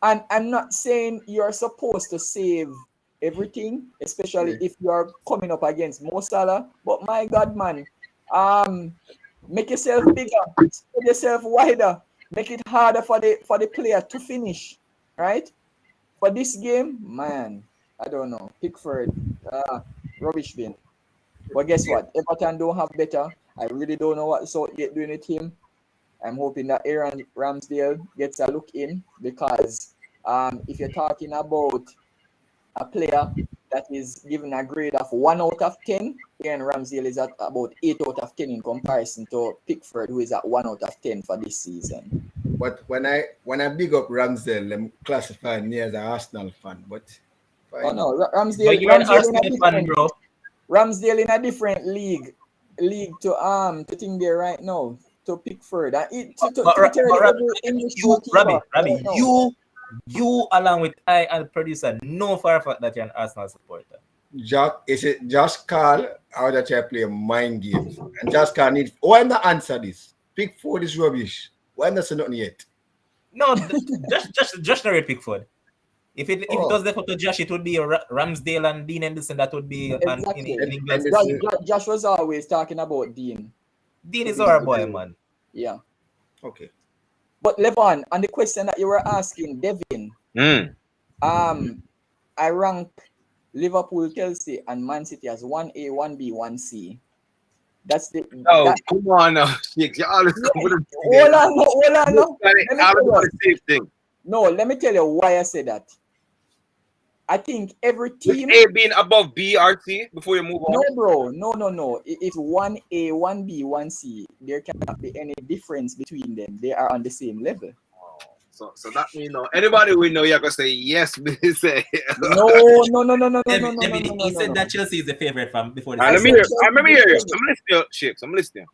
And I'm not saying you're supposed to save everything, especially if you're coming up against Mo Salah. But my God, man, make yourself bigger, spread yourself wider, make it harder for the player to finish, right? For this game, man, I don't know. Pickford, rubbish bin. But guess what? Everton don't have better. I really don't know what Southgate doing with him. I'm hoping that Aaron Ramsdale gets a look in because if you're talking about a player that is given a grade of 1 out of 10, Aaron Ramsdale is at about 8 out of 10 in comparison to Pickford, who is at 1 out of 10 for this season. But when I big up Ramsdale, I'm classified me as an Arsenal fan. But oh no, Ramsdale. But you're an Arsenal fan, bro. Ramsdale in a different league to think there right now. To Pickford. Robbie, you along with I and producer know for a fact that you're an Arsenal supporter. Just call how that you play mind games. And just can't need why not answer this? Pickford is rubbish. Why not say nothing yet? No, just narrate Pickford. If it was left up to Josh, it would be Ramsdale and Dean Henderson. That would be exactly. in England. Josh was always talking about Dean. Dean is our boy, man. Yeah. Okay. But Levon, on the question that you were asking, Devin, I rank Liverpool, Chelsea, and Man City as 1A, 1B, 1C. That's the. Come on now. You always come with Hold on. No, let me tell you why I say that. I think every team. With A being above B or C before you move on. No, bro. No. It's 1A, 1B, 1C. There cannot be any difference between them. They are on the same level. So that means anybody we know, you're gonna say yes. Say. No. He said that Chelsea is the favorite from before the Let me season. hear. Let me hear you. I'm listening, Shakes. I'm listening.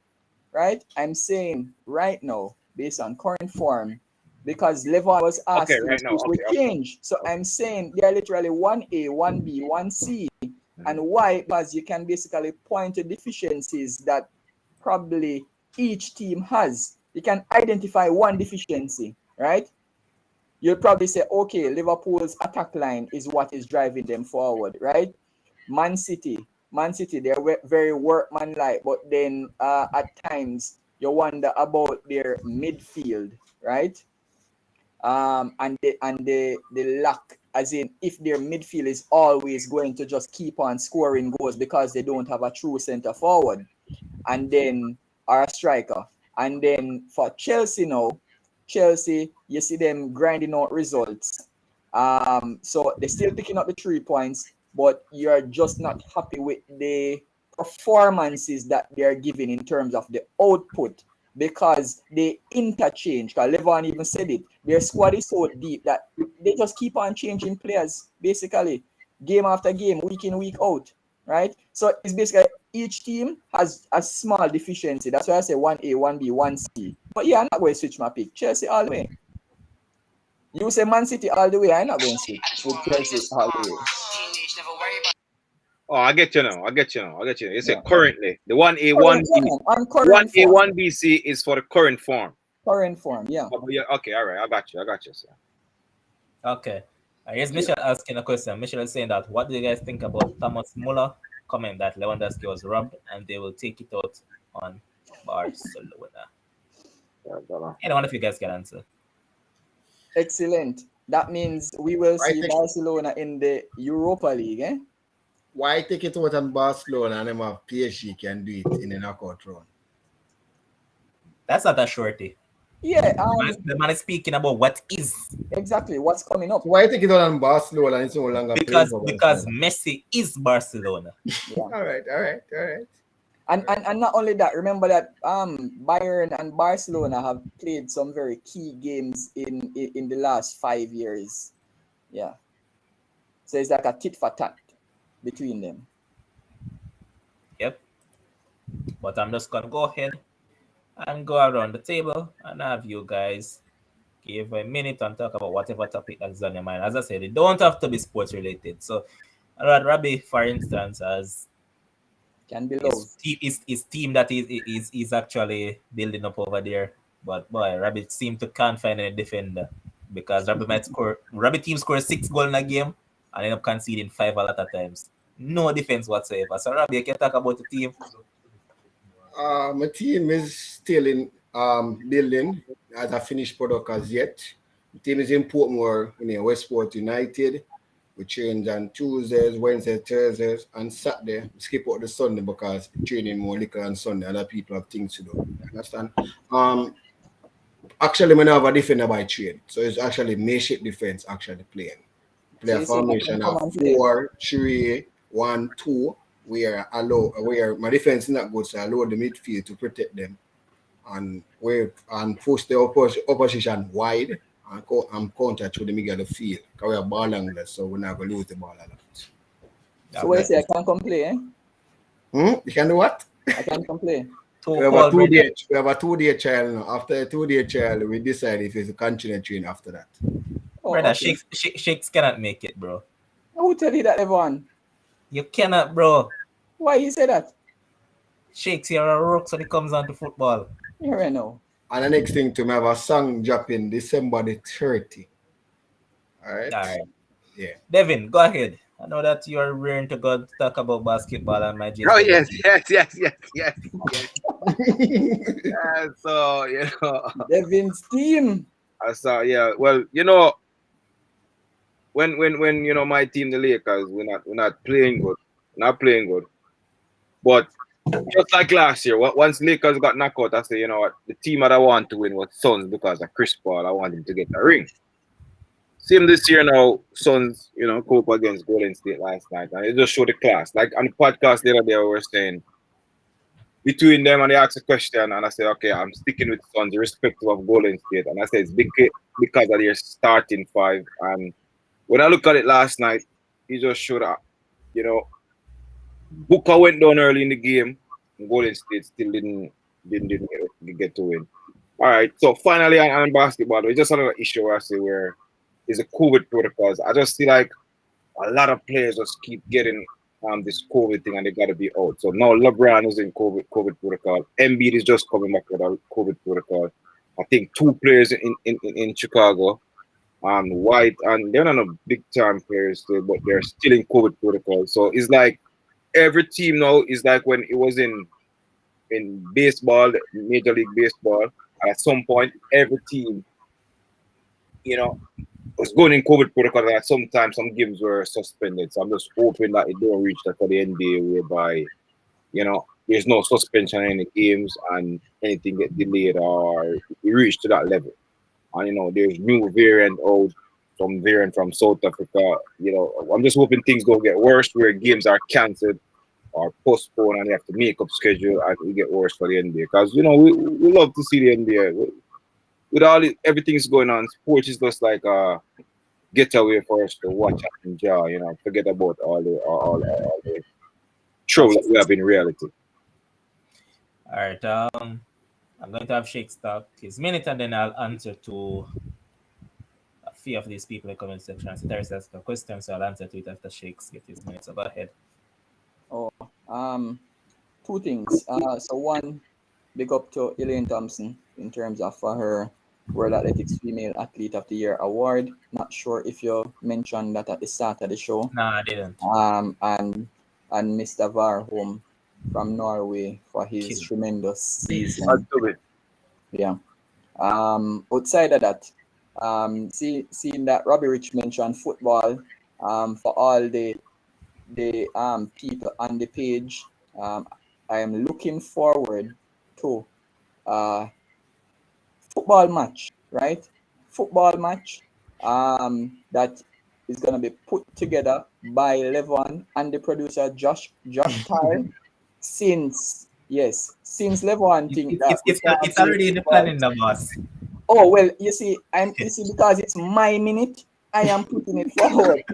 Right? I'm saying right now, based on current form, because Levon was asking right now, if we change. So I'm saying they're literally 1A, 1B, 1C. And why? Because you can basically point to deficiencies that probably each team has. You can identify one deficiency, right? You'll probably say, okay, Liverpool's attack line is what is driving them forward, right? Man City, they're very workmanlike, but then at times you wonder about their midfield, right? And the lack, as in if their midfield is always going to just keep on scoring goals because they don't have a true center forward, and then or a striker. And then for Chelsea now, you see them grinding out results. So they're still picking up the 3 points, but you're just not happy with the performances that they're giving in terms of the output because they interchange. Because Levon even said it. Their squad is so deep that they just keep on changing players, basically, game after game, week in, week out, right? So it's basically each team has a small deficiency. That's why I say 1A, 1B, 1C. But yeah, I'm not going to switch my pick. Chelsea all the way. You say Man City all the way. I'm not going to switch with Chelsea all the way. Oh, I get you now. You said currently the 1A, 1B, On current 1A, form. 1BC is for the current form. Current form, yeah. Okay, all right. I got you, sir. Okay. Here's Michelle asking a question. Michelle is saying that what do you guys think about Thomas Muller comment that Lewandowski was robbed and they will take it out on Barcelona? Any one of you guys can answer. Excellent. That means we will see Barcelona in the Europa League, eh? Why take it out on Barcelona and them have PSG can do it in a knockout round? That's not a shorty. Yeah. The man is speaking about what is. Exactly. What's coming up. Why take it out on Barcelona and it's no longer because Messi is Barcelona. Yeah. All right. And not only that, remember that Bayern and Barcelona have played some very key games in the last 5 years. Yeah. So it's like a tit for tat between them. Yep. But I'm just gonna go ahead and go around the table and have you guys give a minute and talk about whatever topic that's on your mind. As I said, it don't have to be sports related. So Rabbi, for instance, as can be his team that is actually building up over there. But boy, Rabbit seemed to can't find any defender because Rabbit team scores 6 goals in a game and end up conceding 5 a lot of times. No defense whatsoever. So Rabbit, you can talk about the team. My team is still in building as a finished product as yet. The team is in Portmore, Westport United. We change on Tuesdays, Wednesdays, Thursdays, and Saturday. We skip out the Sunday because training more liquor on Sunday. Other people have things to do. You understand? Actually, we have a defender by trade. So it's actually makeshift defense actually playing. Play a formation of 4-3-1-2. Where my defense is not good, so I load the midfield to protect them. And push the opposition wide. I'm counter through the middle of the field because we are ball anglers, so we're not going to lose the ball a lot. So what you say, I can't complain, eh? You can do what? I can't complain. We have a 2-day trial now. After a 2-day trial, we decide if it's a continue train after that. Brother, okay. Shakes cannot make it, bro. Who tell you that, everyone? You cannot, bro. Why you say that? Shakes, you're a rook when it comes on to football. You already know. And the next thing to me, have a song dropping December the 30th. All right. Yeah. Devin, go ahead. I know that you are rearing to go talk about basketball and my Oh, yes. So, Devin's team. Well, when my team, the Lakers, we're not playing good. But just like last year, once Lakers got knocked out, I said, you know what, the team that I want to win was Suns because of Chris Paul. I want him to get a ring. Same this year now, Suns, cope against Golden State last night, and it just showed the class. Like on the podcast the other day, we were saying, between them, and they asked a question, and I said, okay, I'm sticking with Suns irrespective of Golden State. And I said, it's because of their starting five. And when I look at it last night, he just showed up. You know, Booker went down early in the game. Golden State still didn't get to win. All right, so finally on basketball, it's just another issue I see where is the COVID protocols. I just see like a lot of players just keep getting this COVID thing and they got to be out. So now LeBron is in COVID protocol. Embiid is just coming back with a COVID protocol. I think 2 players in Chicago, White, and they're not a big time players still, but they're still in COVID protocol. So it's like every team now is like when it was in baseball, Major League Baseball. At some point, every team, you know, was going in COVID protocol. And sometimes some games were suspended. So I'm just hoping that it don't reach that for the NBA, whereby, you know, there's no suspension in the games and anything get delayed or it reach to that level. And you know, there's new variant out from South Africa. You know, I'm just hoping things don't get worse where games are cancelled or postponed and they have to make up schedule and it get worse for the NBA. Because you know, we love to see the NBA. With everything's going on, sports is just like a getaway for us to watch and enjoy. You know, forget about all the trouble that we have in reality. All right. I'm going to have Shake start his minute, and then I'll answer to a few of these people in the comment section. So there's a question, so I'll answer to it after Shakes get his minute. So go ahead. Oh, 2 things. So one, big up to Elaine Thompson in terms of her World Athletics Female Athlete of the Year award. Not sure if you mentioned that at the start of the show. No, I didn't. And Mr. Varholm from Norway for his tremendous season. Yeah. Outside of that, seeing that Robbie Rich mentioned football, for all the people on the page, I am looking forward to football match, right? Football match that is gonna be put together by Levon and the producer Josh Tile. Since Levon think that it's already in the planning, the boss. Oh well, you see because it's my minute, I am putting it forward.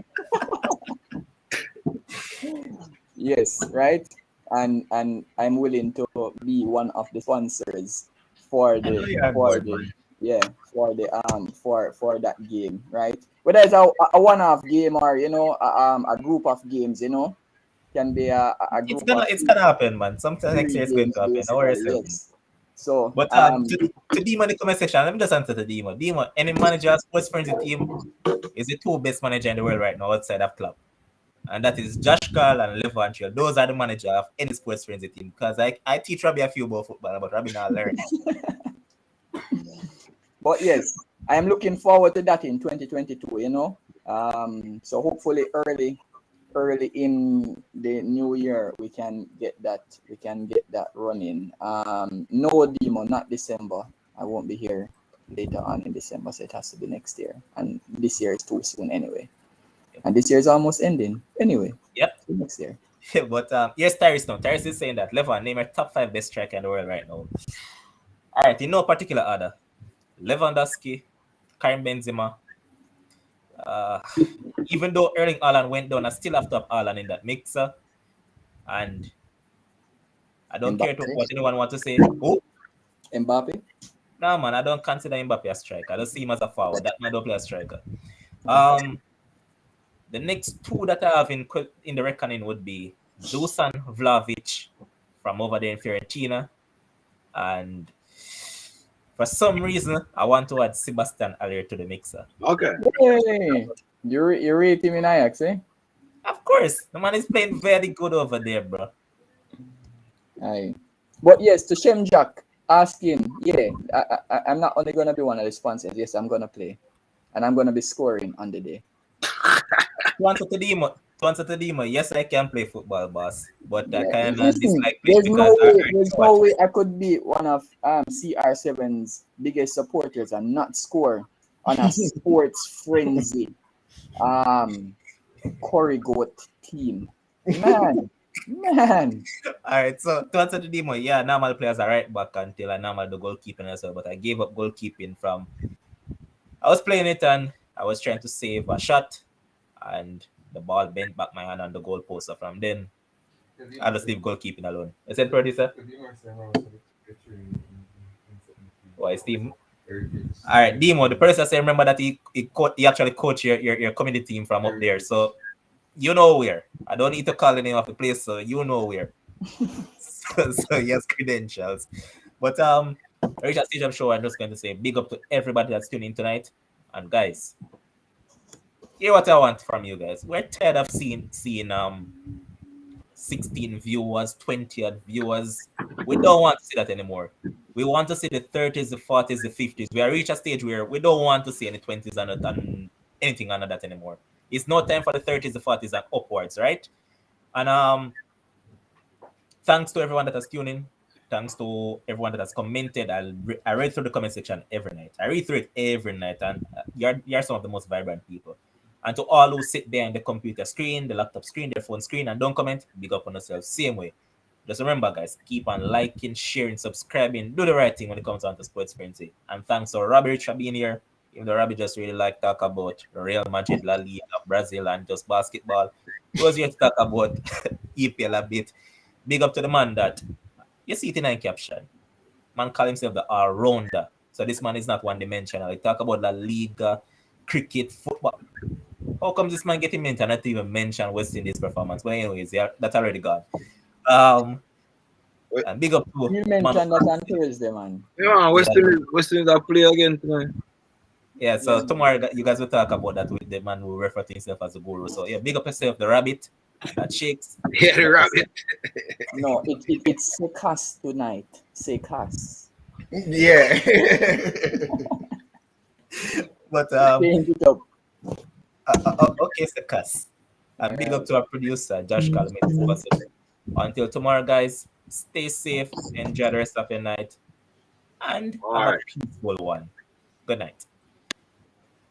Yes, right. And I'm willing to be one of the sponsors for that game, right? Whether it's a one-off game or a group of games, can be a group. It's gonna happen, man. Sometime next year it's going to happen. No worries. Yes. So, but to Demo in the comment section, let me just answer to Demo. Demo, any manager, sports frenzy team is the 2 best manager in the world right now outside of club. And that is Josh Carl and Levon Trill. Those are the manager of any sports frenzy team. Because I teach Robbie a few about football, but Robbie not learn. But yes, I am looking forward to that in 2022, So hopefully early in the new year we can get that running. No Demo, not December. I won't be here later on in December, so it has to be next year. And this year is too soon anyway. And this year is almost ending anyway. Yep. Next year. But here's Tyrese now. Tyrese is saying that Levon, name your top 5 best striker in the world right now. All right, in no particular order. Lewandowski, Karim Benzema. Even though Erling Haaland went down, I still have to have Haaland in that mixer. And I don't care what anyone want to say. Who? Mbappe? No, man, I don't consider Mbappe a striker. I don't see him as a forward. That man don't play a striker. The next 2 that I have in the reckoning would be Dusan Vlahovic from over there in Fiorentina. And for some reason, I want to add Sebastian Haller to the mixer. Okay. Hey, you rate him in Ajax, eh? Of course. The man is playing very good over there, bro. Aye. But yes, to Shem Jack asking, I'm not only going to be one of the sponsors. Yes, I'm going to play. And I'm going to be scoring on the day. To answer to Demo, yes, I can play football, boss. But I kind of dislike it because there's no way I could be one of CR7's biggest supporters and not score on a sports frenzy Corey Goat team. Man, Man. All right, so to answer the demo, yeah, normal players are right back until I normal the goalkeeping as well, but I gave up goalkeeping from I was playing it and I was trying to save a shot and the ball bent back my hand on the goalpost. So from then I just leave goalkeeping alone. I said producer. Why Steve? All right, Demo, the person say remember that he actually coached your community team from up there. So you know where. I don't need to call the name of the place, so you know where. so he has credentials. But Richard Stage, I'm sure I'm just going to say big up to everybody that's tuning in tonight. And guys, here's what I want from you guys. We're tired of seeing 16 viewers, 20 odd viewers. We don't want to see that anymore. We want to see the 30s, the 40s, the 50s. We are reached a stage where we don't want to see any 20s and anything under that anymore. It's no time for the 30s, the 40s, and upwards, right? And thanks to everyone that has tuned in. Thanks to everyone that has commented. I read through the comment section every night. I read through it every night, and you're some of the most vibrant people. And to all who sit there in the computer screen, the laptop screen, their phone screen, and don't comment, big up on yourself. Same way. Just remember, guys, keep on liking, sharing, subscribing. Do the right thing when it comes down to Sports Frenzy. And thanks to Robbie Rich for being here. Even though Robbie just really like talk about Real Madrid, La Liga, Brazil, and just basketball. He was here to talk about EPL a bit. Big up to the man that you see it in a caption. Man call himself the all-rounder. So this man is not one-dimensional. He talk about La Liga, cricket, football. How come this man getting mentioned not even mention West Indies performance? But anyways, yeah, that's already gone. And big up to You mentioned that on Thursday, man. Yeah, West Indies are play again tonight. Yeah, so tomorrow you guys will talk about that with the man who refer to himself as a guru. So yeah, big up yourself, the rabbit that shakes. Yeah, the rabbit. No, it's Sekas tonight. Sekas. Yeah. But Change it up. okay, it's the cuss. And big up to our producer, Josh Calmet. Until tomorrow, guys, stay safe, enjoy the rest of your night, and have a peaceful one. Good night.